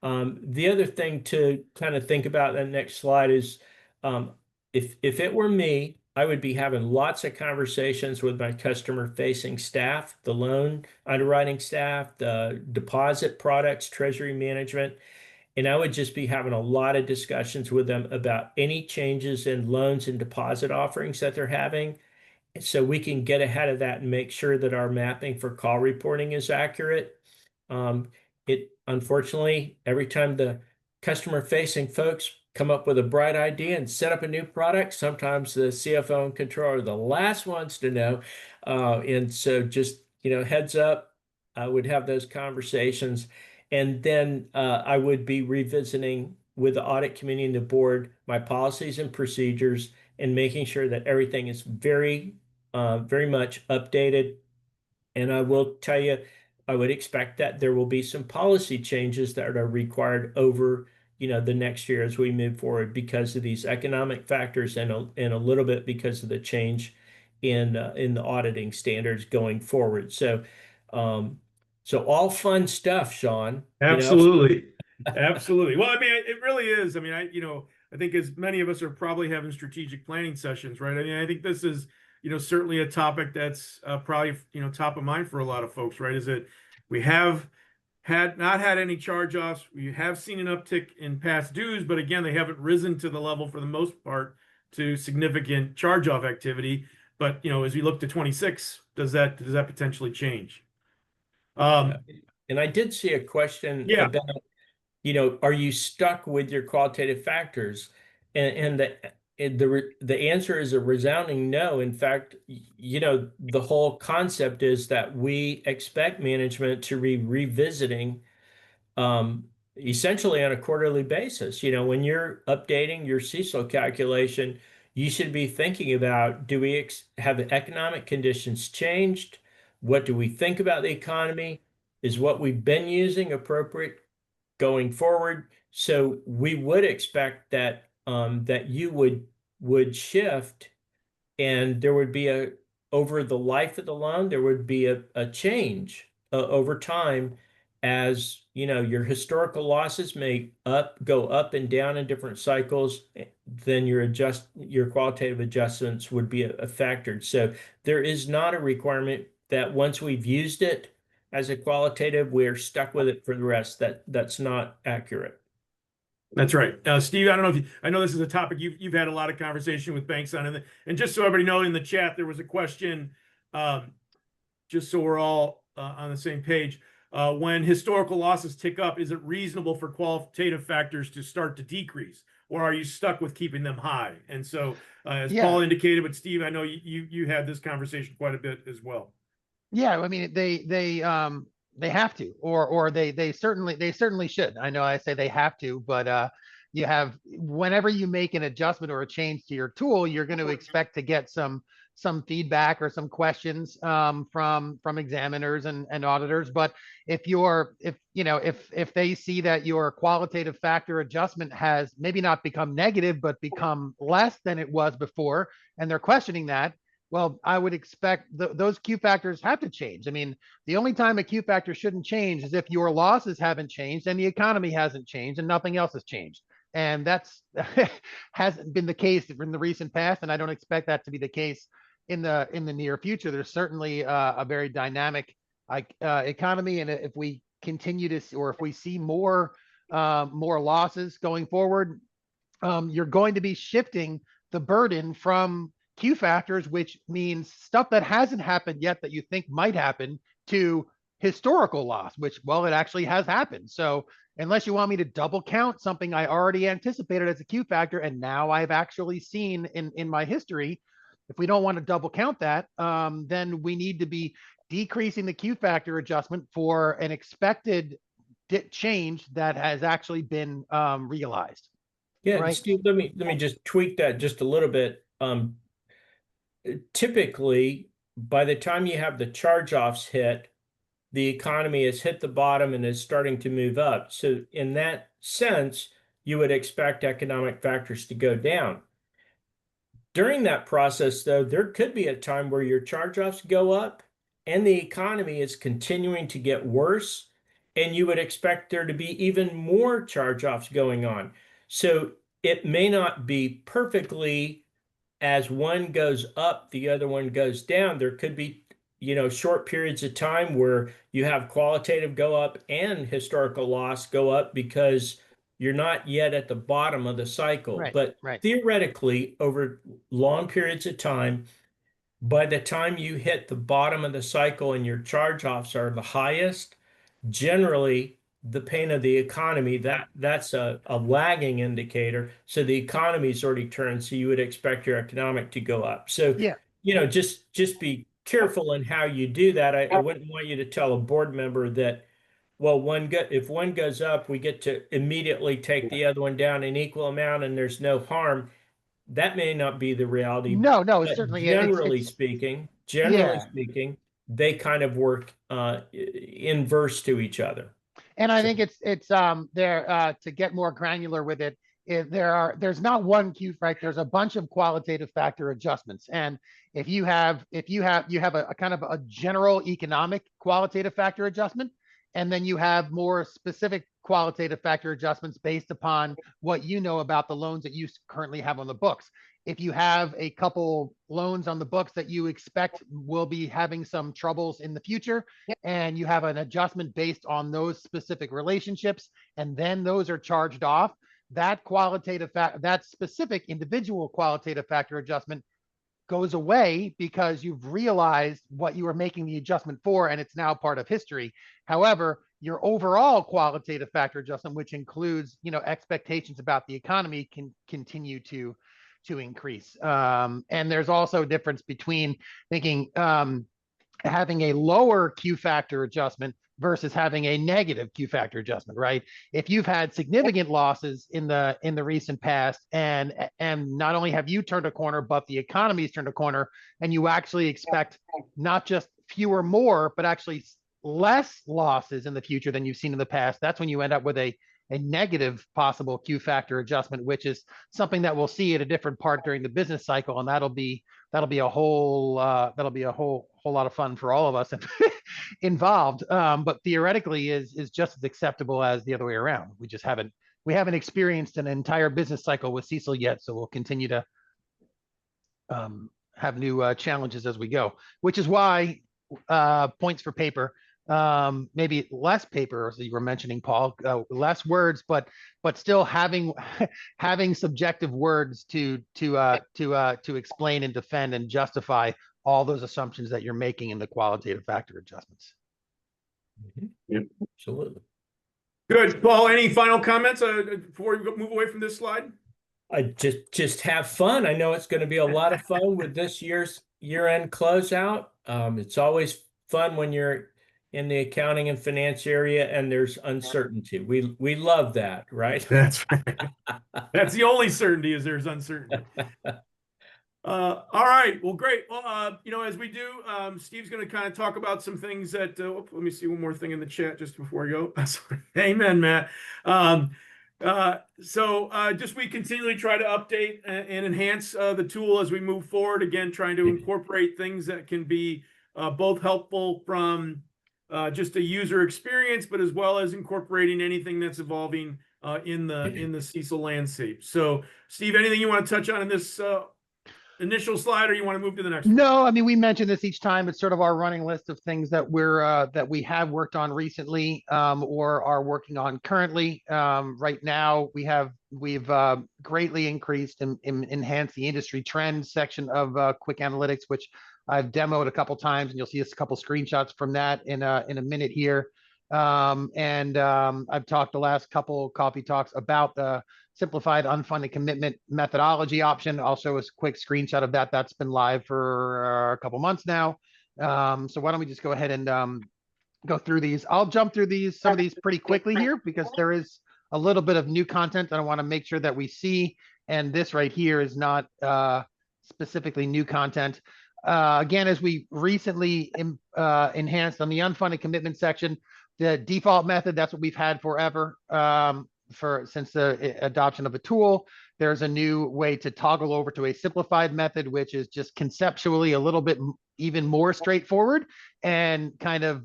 The other thing to kind of think about in the next slide is if it were me, I would be having lots of conversations with my customer-facing staff, the loan underwriting staff, the deposit products, treasury management, and I would just be having a lot of discussions with them about any changes in loans and deposit offerings that they're having, so we can get ahead of that and make sure that our mapping for call reporting is accurate. Unfortunately, every time the customer-facing folks come up with a bright idea and set up a new product, sometimes the CFO and controller are the last ones to know. And so just, heads up, I would have those conversations. And then I would be revisiting with the audit committee and the board my policies and procedures and making sure that everything is very much updated. And I will tell you, I would expect that there will be some policy changes that are required over, the next year as we move forward because of these economic factors and a little bit because of the change in the auditing standards going forward. So all fun stuff, Sean. Absolutely. Absolutely. Well, I mean, it really is. I mean, I think as many of us are probably having strategic planning sessions, right? I mean, I think this is, certainly a topic that's probably, top of mind for a lot of folks, right? Is that we have not had any charge-offs. We have seen an uptick in past dues, but again, they haven't risen to the level for the most part to significant charge-off activity. But, as we look to 26, does that potentially change? And I did see a question Yeah. about, are you stuck with your qualitative factors? And the answer is a resounding no. In fact, the whole concept is that we expect management to be revisiting essentially on a quarterly basis. When you're updating your CECL calculation, you should be thinking about, do we have the economic conditions changed? What do we think about the economy? Is what we've been using appropriate going forward? So we would expect that that you would shift, and there would be over the life of the loan, there would be a change over time as your historical losses may go up and down in different cycles, then your qualitative adjustments would be factored. So there is not a requirement that once we've used it as a qualitative, we're stuck with it for the rest. That's not accurate. That's right. Steve, I don't know I know this is a topic you've had a lot of conversation with banks on, and just so everybody knows, in the chat, there was a question, just so we're all on the same page. When historical losses tick up, is it reasonable for qualitative factors to start to decrease, or are you stuck with keeping them high? And so, as Paul indicated, but Steve, I know you had this conversation quite a bit as well. Yeah, I mean, they have to, or they certainly should. I know I say they have to, but you have, whenever you make an adjustment or a change to your tool, you're going to expect to get some feedback or some questions from examiners and auditors. But if they see that your qualitative factor adjustment has maybe not become negative but become less than it was before, and they're questioning that, well, I would expect those Q factors have to change. I mean, the only time a Q factor shouldn't change is if your losses haven't changed and the economy hasn't changed and nothing else has changed. And that's hasn't been the case in the recent past, and I don't expect that to be the case in the near future. There's certainly a very dynamic economy, and if we continue to see, or if we see more losses going forward, you're going to be shifting the burden from Q factors, which means stuff that hasn't happened yet that you think might happen, to historical loss, which, well, it actually has happened. So unless you want me to double count something I already anticipated as a Q factor and now I've actually seen in my history, if we don't want to double count that, then we need to be decreasing the Q factor adjustment for an expected change that has actually been realized. Yeah, right? Steve, let me just tweak that just a little bit. Typically, by the time you have the charge-offs hit, the economy has hit the bottom and is starting to move up. So in that sense, you would expect economic factors to go down. During that process, though, there could be a time where your charge-offs go up and the economy is continuing to get worse, and you would expect there to be even more charge-offs going on. So it may not be perfectly as one goes up, the other one goes down. There could be, short periods of time where you have qualitative go up and historical loss go up because you're not yet at the bottom of the cycle. But theoretically, over long periods of time, by the time you hit the bottom of the cycle and your charge-offs are the highest, generally the pain of the economy, that's a lagging indicator. So the economy's already turned, so you would expect your economic to go up. So, just be careful in how you do that. I wouldn't want you to tell a board member that, well, if one goes up, we get to immediately take the other one down in equal amount, and there's no harm. That may not be the reality, No, no, it's but certainly generally yeah. speaking, they kind of work inverse to each other. And I So, think it's there to get more granular with it. There's not one Q, right? There's a bunch of qualitative factor adjustments. And if you have a kind of a general economic qualitative factor adjustment, and then you have more specific qualitative factor adjustments based upon what you know about the loans that you currently have on the books. If you have a couple loans on the books that you expect will be having some troubles in the future, and you have an adjustment based on those specific relationships, and then those are charged off, that specific individual qualitative factor adjustment goes away because you've realized what you were making the adjustment for, and it's now part of history. However, your overall qualitative factor adjustment, which includes, expectations about the economy, can continue to increase. And there's also a difference between thinking having a lower Q factor adjustment versus having a negative Q factor adjustment, right? If you've had significant losses in the recent past, and not only have you turned a corner, but the economy's turned a corner, and you actually expect not just fewer more, but actually less losses in the future than you've seen in the past, that's when you end up with a negative possible Q factor adjustment, which is something that we'll see at a different part during the business cycle, and that'll be a whole lot of fun for all of us involved. But theoretically, is just as acceptable as the other way around. We haven't experienced an entire business cycle with CECL yet, so we'll continue to have new challenges as we go. Which is why points for paper. Maybe less paper, as you were mentioning, Paul, less words, but still having subjective words to explain and defend and justify all those assumptions that you're making in the qualitative factor adjustments. Yep. Absolutely. Good. Paul, any final comments before we move away from this slide? I just have fun. I know it's going to be a lot of fun with this year's year-end closeout. It's always fun when you're in the accounting and finance area and there's uncertainty. We love that, right? That's right. That's the only certainty, is there's uncertainty. All right. Well, great. Well, as we do, Steve's going to kind of talk about some things that, let me see one more thing in the chat just before I go. Amen, Matt. So just we continually try to update and enhance the tool as we move forward. Again, trying to incorporate things that can be both helpful from just a user experience, but as well as incorporating anything that's evolving in the CECL landscape. So, Steve, anything you want to touch on in this initial slide, or you want to move to the next one? No, I mean, we mention this each time. It's sort of our running list of things that we have worked on recently, or are working on currently. Right now, we've greatly increased and enhanced the industry trends section of QwickAnalytics, which I've demoed a couple times, and you'll see a couple screenshots from that in a minute here. I've talked the last couple coffee talks about the simplified unfunded commitment methodology option. I'll show a quick screenshot of that. That's been live for a couple months now. So why don't we just go ahead and go through these. I'll jump through some of these pretty quickly here because there is a little bit of new content that I want to make sure that we see. And this right here is not specifically new content. Again, as we recently enhanced on the unfunded commitment section, the default method, that's what we've had forever. Since the adoption of a tool, there's a new way to toggle over to a simplified method, which is just conceptually a little bit even more straightforward and kind of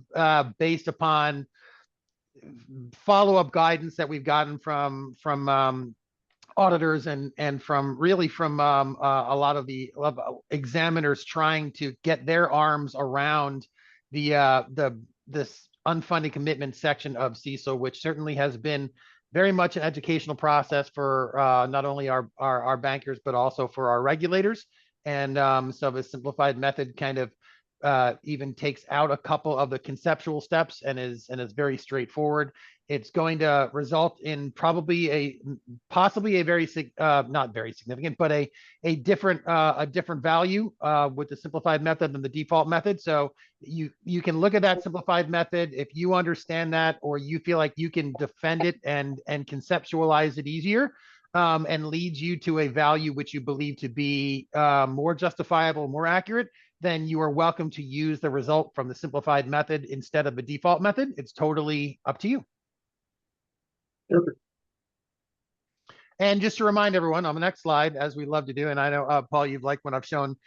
based upon follow-up guidance that we've gotten from auditors and from a lot of the examiners trying to get their arms around this unfunded commitment section of CECL, which certainly has been very much an educational process for not only our bankers, but also for our regulators. And so the simplified method kind of even takes out a couple of the conceptual steps and is very straightforward. It's going to result in possibly a very not very significant, but a different value with the simplified method than the default method. So you can look at that simplified method if you understand that, or you feel like you can defend it and conceptualize it easier, and leads you to a value which you believe to be more justifiable, more accurate, then you are welcome to use the result from the simplified method instead of the default method. It's totally up to you. Perfect. And just to remind everyone on the next slide, as we love to do, and I know Paul, you've liked when I've shown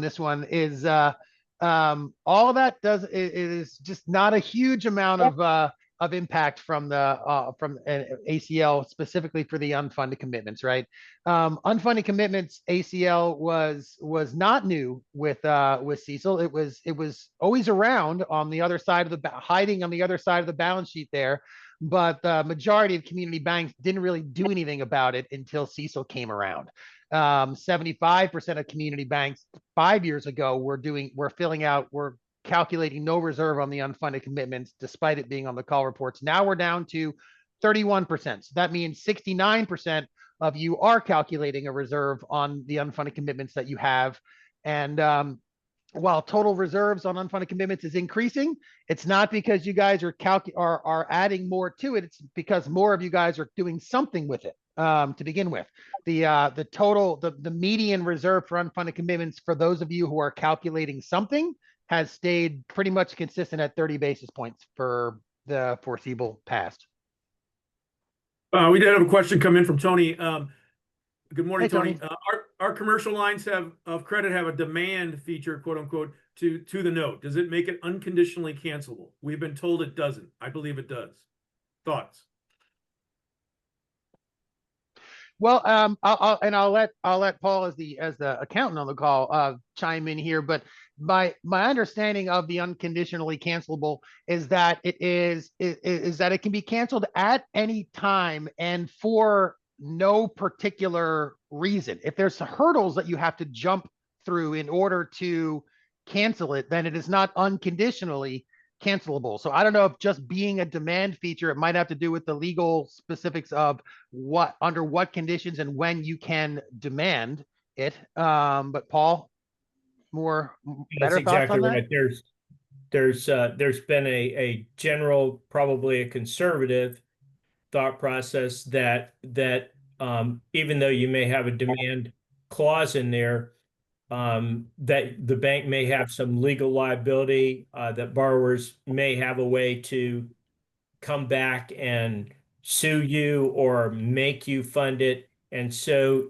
this one, is all of that is just not a huge amount of impact from ACL, specifically for the unfunded commitments, right? Unfunded commitments, ACL was not new with CECL. It was always around on the other side of hiding on the other side of the balance sheet there. But the majority of community banks didn't really do anything about it until CECL came around. 75% of community banks 5 years ago were calculating no reserve on the unfunded commitments, despite it being on the call reports. Now we're down to 31%. So that means 69% of you are calculating a reserve on the unfunded commitments that you have. And while total reserves on unfunded commitments is increasing, it's not because you guys are adding more to it. It's because more of you guys are doing something with it. To begin with, the median reserve for unfunded commitments for those of you who are calculating something has stayed pretty much consistent at 30 basis points for the foreseeable past. We did have a question come in from Tony. Good morning, Hey, Tony. Our commercial lines of credit have a demand feature, quote unquote, to the note. Does it make it unconditionally cancelable? We've been told it doesn't. I believe it does. Thoughts? Well, I'll let Paul as the accountant on the call chime in here. But my understanding of the unconditionally cancelable is that it can be canceled at any time and for no particular reason. If there's hurdles that you have to jump through in order to cancel it, then it is not unconditionally cancelable. So I don't know if just being a demand feature, it might have to do with the legal specifics of under what conditions and when you can demand it. But Paul, better thoughts on that? Right. There's been a general, probably a conservative thought process that even though you may have a demand clause in there, that the bank may have some legal liability, that borrowers may have a way to come back and sue you or make you fund it. And so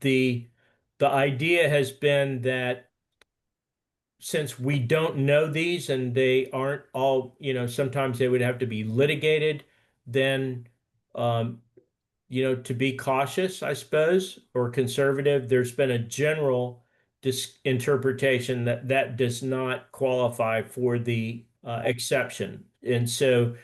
the idea has been that since we don't know these and they aren't all, sometimes they would have to be litigated, then to be cautious, I suppose, or conservative, there's been a general interpretation that does not qualify for the exception. And so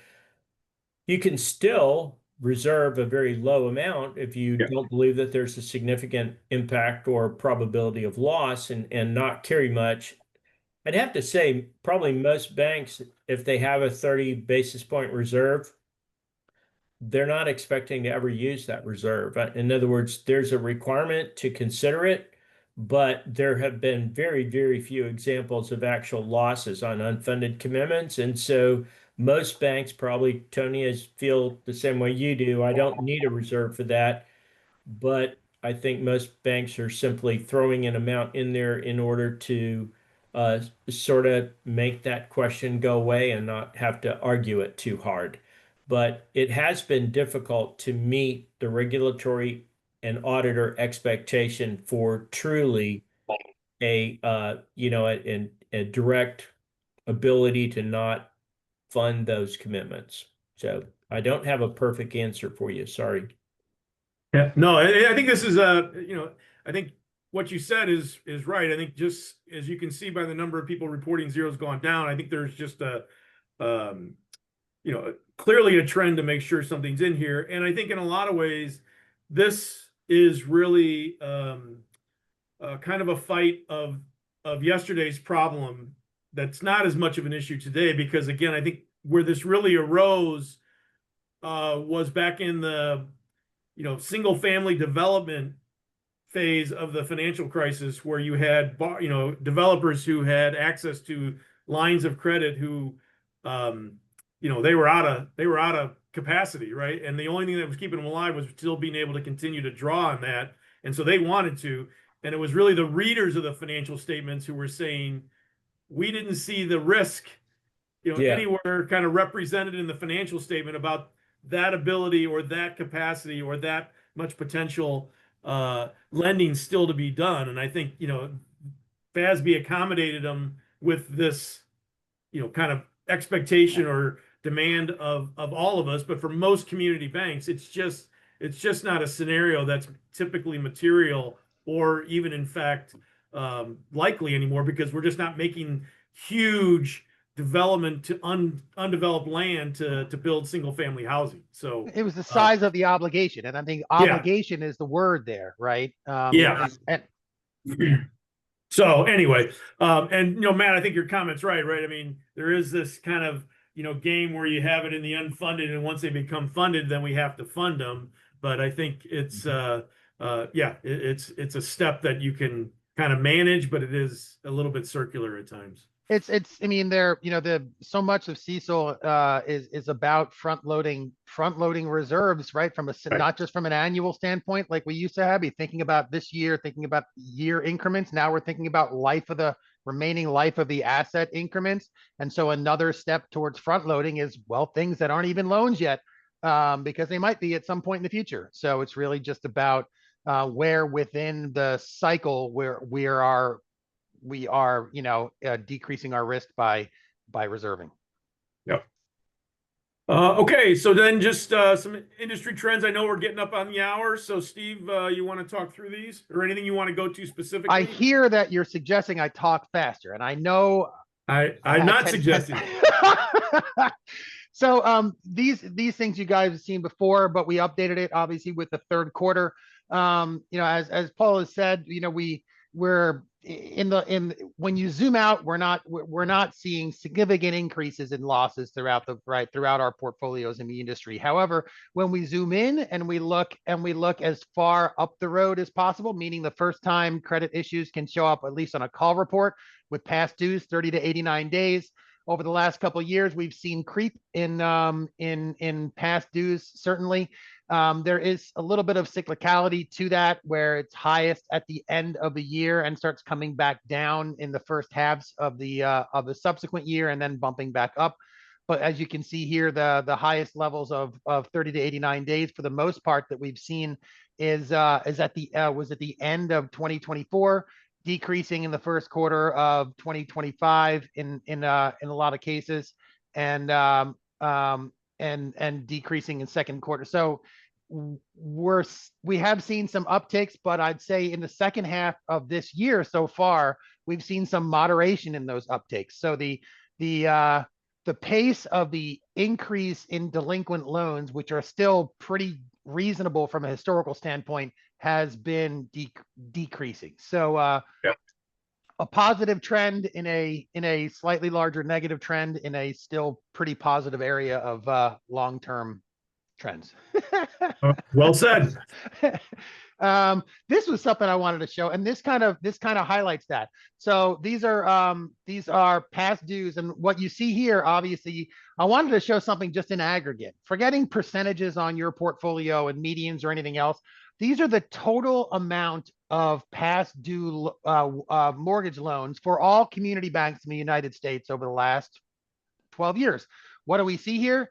you can still reserve a very low amount if you don't believe that there's a significant impact or probability of loss and not carry much. I'd have to say probably most banks, if they have a 30 basis point reserve, they're not expecting to ever use that reserve. In other words, there's a requirement to consider it, but there have been very, very few examples of actual losses on unfunded commitments. And so most banks probably, Tony, feel the same way you do. I don't need a reserve for that. But I think most banks are simply throwing an amount in there in order to sort of make that question go away and not have to argue it too hard. But it has been difficult to meet the regulatory and auditor expectation for truly a direct ability to not fund those commitments. So I don't have a perfect answer for you. Sorry. Yeah, no, I think this is I think what you said is right. I think just as you can see by the number of people reporting zeros gone down, I think there's just clearly a trend to make sure something's in here. And I think in a lot of ways, this is really kind of a fight of of yesterday's problem that's not as much of an issue today, because again, I think where this really arose was back in the single family development phase of the financial crisis, where you had developers who had access to lines of credit who they were out of capacity, right? And the only thing that was keeping them alive was still being able to continue to draw on that. And so they wanted to, and it was really the readers of the financial statements who were saying, we didn't see the risk, anywhere kind of represented in the financial statement about that ability or that capacity or that much potential lending still to be done. And I think, FASB accommodated them with this, kind of expectation or demand of all of us. But for most community banks, it's just not a scenario that's typically material or even in fact likely anymore, because we're just not making huge development to undeveloped land to build single family housing. So it was the size of the obligation, and I think obligation is the word there, right? Yeah. So anyway, and Matt, I think your comment's right? I mean, there is this kind of game where you have it in the unfunded, and once they become funded, then we have to fund them. But I think it's it's a step that you can kind of manage, but it is a little bit circular at times. I mean, so much of CECL is about front loading reserves, right? Not just from an annual standpoint, like we used to have, be thinking about this year, thinking about year increments. Now we're thinking about remaining life of the asset increments. And so another step towards front loading is, well, things that aren't even loans yet, because they might be at some point in the future. So it's really just about where within the cycle where we are decreasing our risk by reserving. Yep. Okay, so then just some industry trends. I know we're getting up on the hour, so Steve, you want to talk through these, or anything you want to go to specifically? I hear that you're suggesting I talk faster, and I know I'm not suggesting. So these things you guys have seen before, but we updated it obviously with the third quarter. As Paul has said, we're when you zoom out, we're not seeing significant increases in losses throughout our portfolios in the industry. However, when we zoom in and we look as far up the road as possible, meaning the first time credit issues can show up at least on a call report with past dues 30 to 89 days. Over the last couple of years, we've seen creep in past dues. Certainly, there is a little bit of cyclicality to that, where it's highest at the end of the year and starts coming back down in the first halves of the subsequent year, and then bumping back up. But as you can see here, the highest levels of 30 to 89 days for the most part that we've seen was at the end of 2024. Decreasing in the first quarter of 2025 in a lot of cases, and decreasing in second quarter. So we have seen some upticks, but I'd say in the second half of this year so far, we've seen some moderation in those upticks. So the pace of the increase in delinquent loans, which are still pretty reasonable from a historical standpoint, has been decreasing. So a positive trend in a slightly larger negative trend in a still pretty positive area of long-term trends. Well said. This was something I wanted to show, and this kind of highlights that. So these are past dues, and what you see here, obviously, I wanted to show something just in aggregate, forgetting percentages on your portfolio and medians or anything else. These are the total amount of past due mortgage loans for all community banks in the United States over the last 12 years. What do we see here?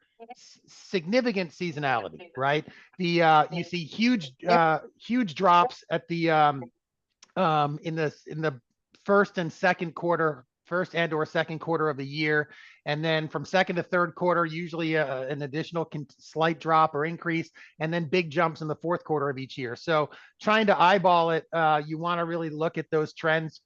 Significant seasonality, right? You see huge drops at the in the first and or second quarter of the year, and then from second to third quarter, usually an additional slight drop or increase, and then big jumps in the fourth quarter of each year. So trying to eyeball it, you want to really look at those trends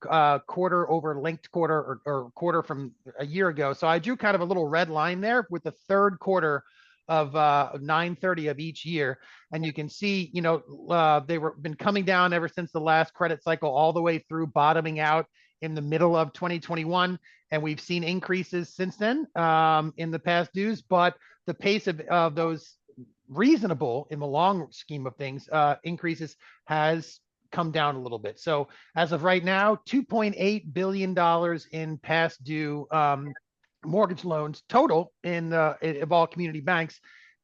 quarter over linked quarter, or quarter from a year ago. So I drew kind of a little red line there with the third quarter of 9/30 of each year, and you can see been coming down ever since the last credit cycle, all the way through bottoming out in the middle of 2021, and we've seen increases since then in the past dues, but the pace of those reasonable in the long scheme of things increases has come down a little bit. So as of right now, $2.8 billion in past due mortgage loans total of all community banks,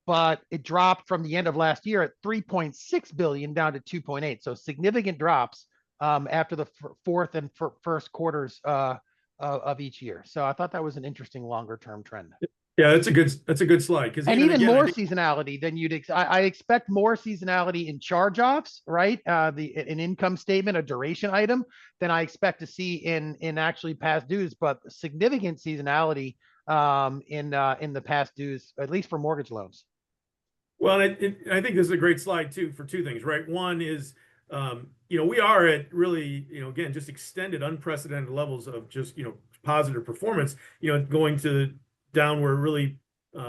but it dropped from the end of last year at 3.6 billion down to 2.8. So significant drops after the fourth and first quarters of each year. So I thought that was an interesting longer term trend. Yeah, that's a good slide. Because and even more seasonality than I expect more seasonality in charge-offs, right? An income statement, a duration item, than I expect to see in actually past dues, but significant seasonality in the past dues, at least for mortgage loans. Well, I think this is a great slide too for two things, right? One is, we are at really, again, just extended unprecedented levels of just, positive performance, going to down where it really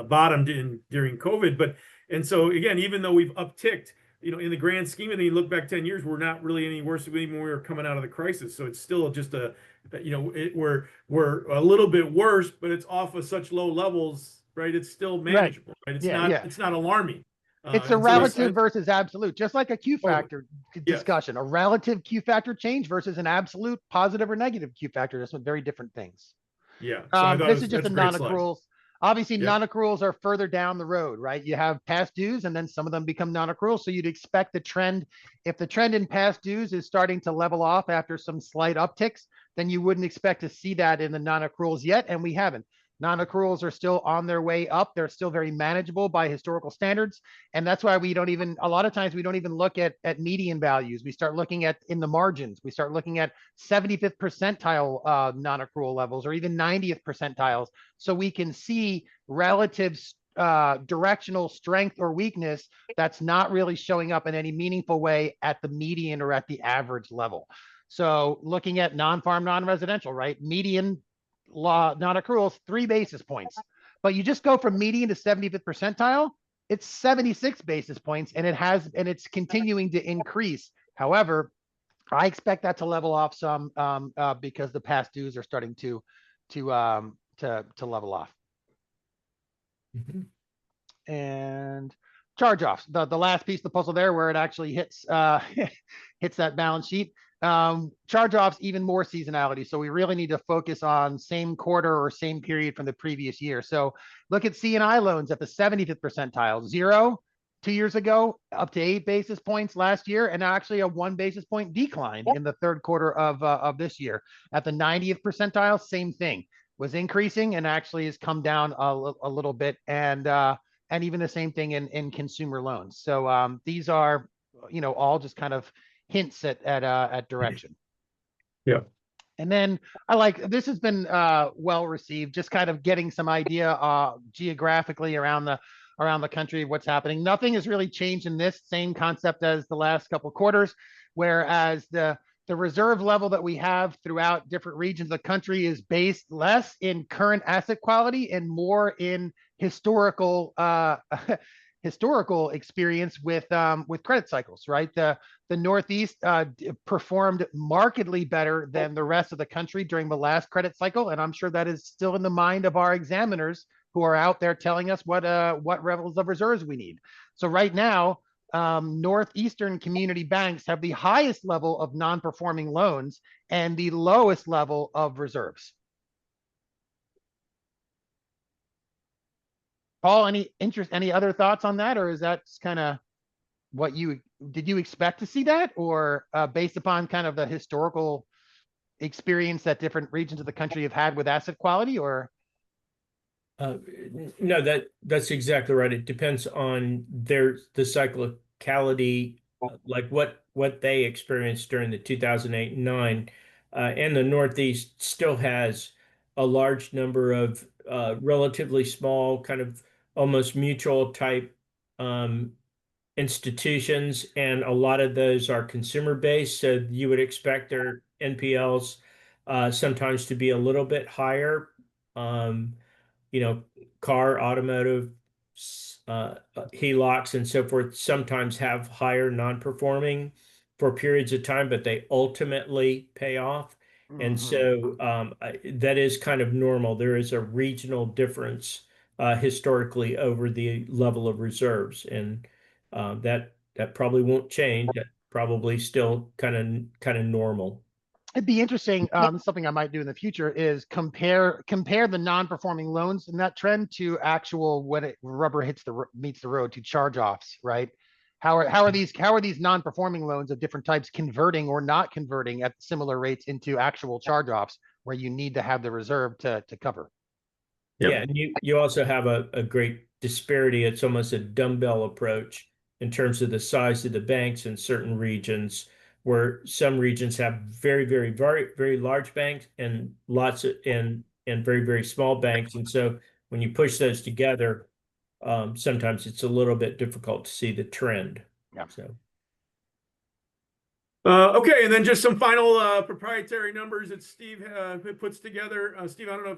bottomed during COVID. And so again, even though we've upticked, in the grand scheme of things, you look back 10 years, we're not really any worse than even when we were coming out of the crisis. So it's still just we're a little bit worse, but it's off of such low levels, right? It's still manageable, right? It's not alarming. It's a relative versus absolute, just like a Q factor discussion, yes. A relative Q factor change versus an absolute positive or negative Q factor. That's very different things. Yeah. This is just a non-accruals. Obviously, non-accruals are further down the road, right? You have past dues, and then some of them become non-accruals. So you'd expect the trend, if the trend in past dues is starting to level off after some slight upticks, then you wouldn't expect to see that in the non-accruals yet, and we haven't. Non-accruals are still on their way up. They're still very manageable by historical standards. And that's why a lot of times we don't even look at median values. We start looking at in the margins. We start looking at 75th percentile non-accrual levels, or even 90th percentiles. So we can see relative directional strength or weakness that's not really showing up in any meaningful way at the median or at the average level. So looking at non-farm, non-residential, right? Median law non-accruals 3 basis points, but you just go from median to 75th percentile, it's 76 basis points, and it's continuing to increase. However, I expect that to level off some because the past dues are starting to level off. Mm-hmm. And charge-offs, the last piece of the puzzle there, where it actually hits that balance sheet. Charge-offs, even more seasonality. So we really need to focus on same quarter or same period from the previous year. So look at C&I loans at the 75th percentile, 0 2 years ago, up to 8 basis points last year, and actually a 1 basis point decline in the third quarter of this year. At the 90th percentile, same thing, was increasing and actually has come down a little bit, and even the same thing in consumer loans. So these are, all just kind of hints at direction. Yeah. And then this has been well received, just kind of getting some idea geographically around the country of what's happening. Nothing has really changed in this, same concept as the last couple of quarters, whereas the reserve level that we have throughout different regions of the country is based less in current asset quality and more in historical experience with credit cycles, right? The Northeast performed markedly better than the rest of the country during the last credit cycle, and I'm sure that is still in the mind of our examiners who are out there telling us what levels of reserves we need. So right now, Northeastern community banks have the highest level of non-performing loans and the lowest level of reserves. Paul, any other thoughts on that, or is that kind of what did you expect to see that, or based upon kind of the historical experience that different regions of the country have had with asset quality, or? No, that's exactly right. It depends on the cyclicality, like what they experienced during the 2008 and 9, and the Northeast still has a large number of relatively small, kind of almost mutual type institutions, and a lot of those are consumer based. So you would expect their NPLs sometimes to be a little bit higher. Car, automotive, HELOCs, and so forth sometimes have higher non-performing for periods of time, but they ultimately pay off. And so that is kind of normal. There is a regional difference historically over the level of reserves, and that probably won't change. That probably still kind of normal. It'd be interesting. Something I might do in the future is compare the non-performing loans in that trend to actual when it rubber meets the road to charge-offs, right? How are these non-performing loans of different types converting or not converting at similar rates into actual charge-offs where you need to have the reserve to cover? Yep. Yeah, and you also have a great disparity. It's almost a dumbbell approach in terms of the size of the banks in certain regions, where some regions have very, very, very, very large banks and lots of and very, very small banks. And so when you push those together, sometimes it's a little bit difficult to see the trend. Yeah. So. Okay, and then just some final proprietary numbers that Steve puts together. Steve, I don't know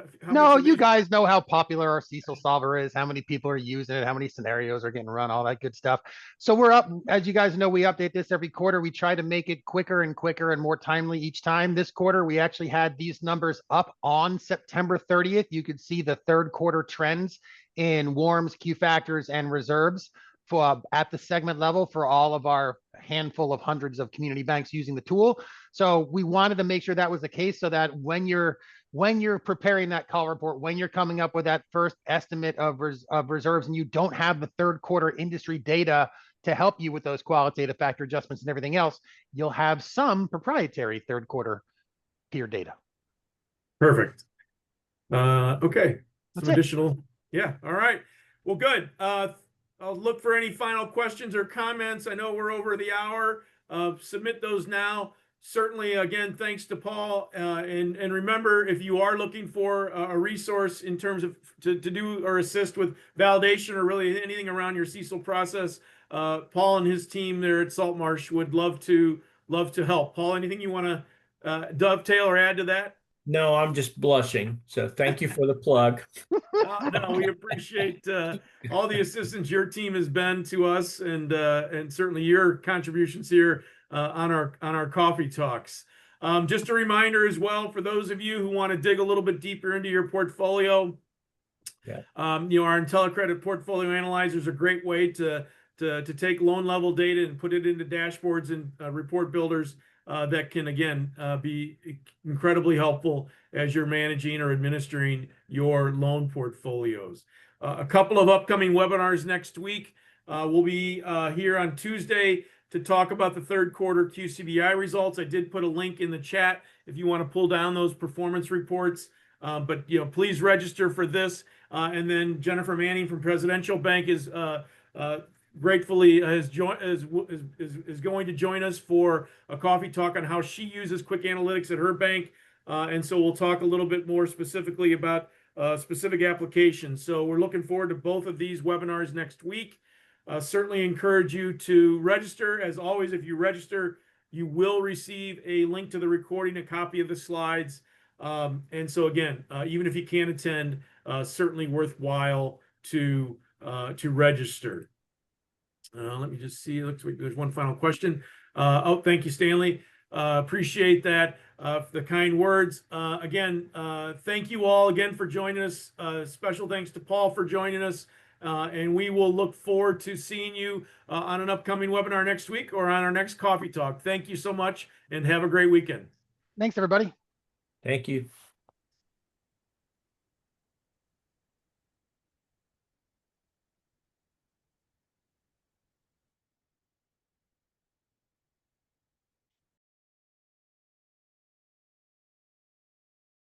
if, how No, much you guys know how popular our CECLSolver is, how many people are using it, how many scenarios are getting run, all that good stuff. So we're up, as you guys know, we update this every quarter. We try to make it quicker and quicker and more timely each time. This quarter, we actually had these numbers up on September 30th. You could see the third quarter trends in warms, Q factors, and reserves for at the segment level for all of our handful of hundreds of community banks using the tool. So we wanted to make sure that was the case so that when you're preparing that call report, when you're coming up with that first estimate of reserves and you don't have the third quarter industry data to help you with those qualitative factor adjustments and everything else, you'll have some proprietary third quarter peer data. Perfect. Okay. That's Some it. additional. Yeah. All right. Well, good. I'll look for any final questions or comments. I know we're over the hour. Submit those now. Certainly, again, thanks to Paul. And remember, if you are looking for a resource in terms of to do or assist with validation or really anything around your CECL process, Paul and his team there at Saltmarsh would love to help. Paul, anything you want to dovetail or add to that? No, I'm just blushing. So thank you for the plug. No, we appreciate all the assistance your team has been to us, and certainly your contributions here on our coffee talks. Just a reminder as well for those of you who want to dig a little bit deeper into your portfolio. Yeah. Our IntelliCredit portfolio analyzer is a great way to take loan level data and put it into dashboards and report builders. That can, again, be incredibly helpful as you're managing or administering your loan portfolios. A couple of upcoming webinars next week. We'll be here on Tuesday to talk about the third quarter QCBI results. I did put a link in the chat if you want to pull down those performance reports. But please register for this. And then Jennifer Manning from Presidential Bank is gratefully is going to join us for a coffee talk on how she uses QwickAnalytics at her bank. And so we'll talk a little bit more specifically about specific applications. So we're looking forward to both of these webinars next week. Certainly encourage you to register. As always, if you register, you will receive a link to the recording, a copy of the slides. And so again, even if you can't attend, certainly worthwhile to register. Let me just see. Looks like there's one final question. Thank you, Stanley. Appreciate that. The kind words. Again, thank you all again for joining us. Special thanks to Paul for joining us. And we will look forward to seeing you on an upcoming webinar next week or on our next coffee talk. Thank you so much and have a great weekend. Thanks, everybody. Thank you.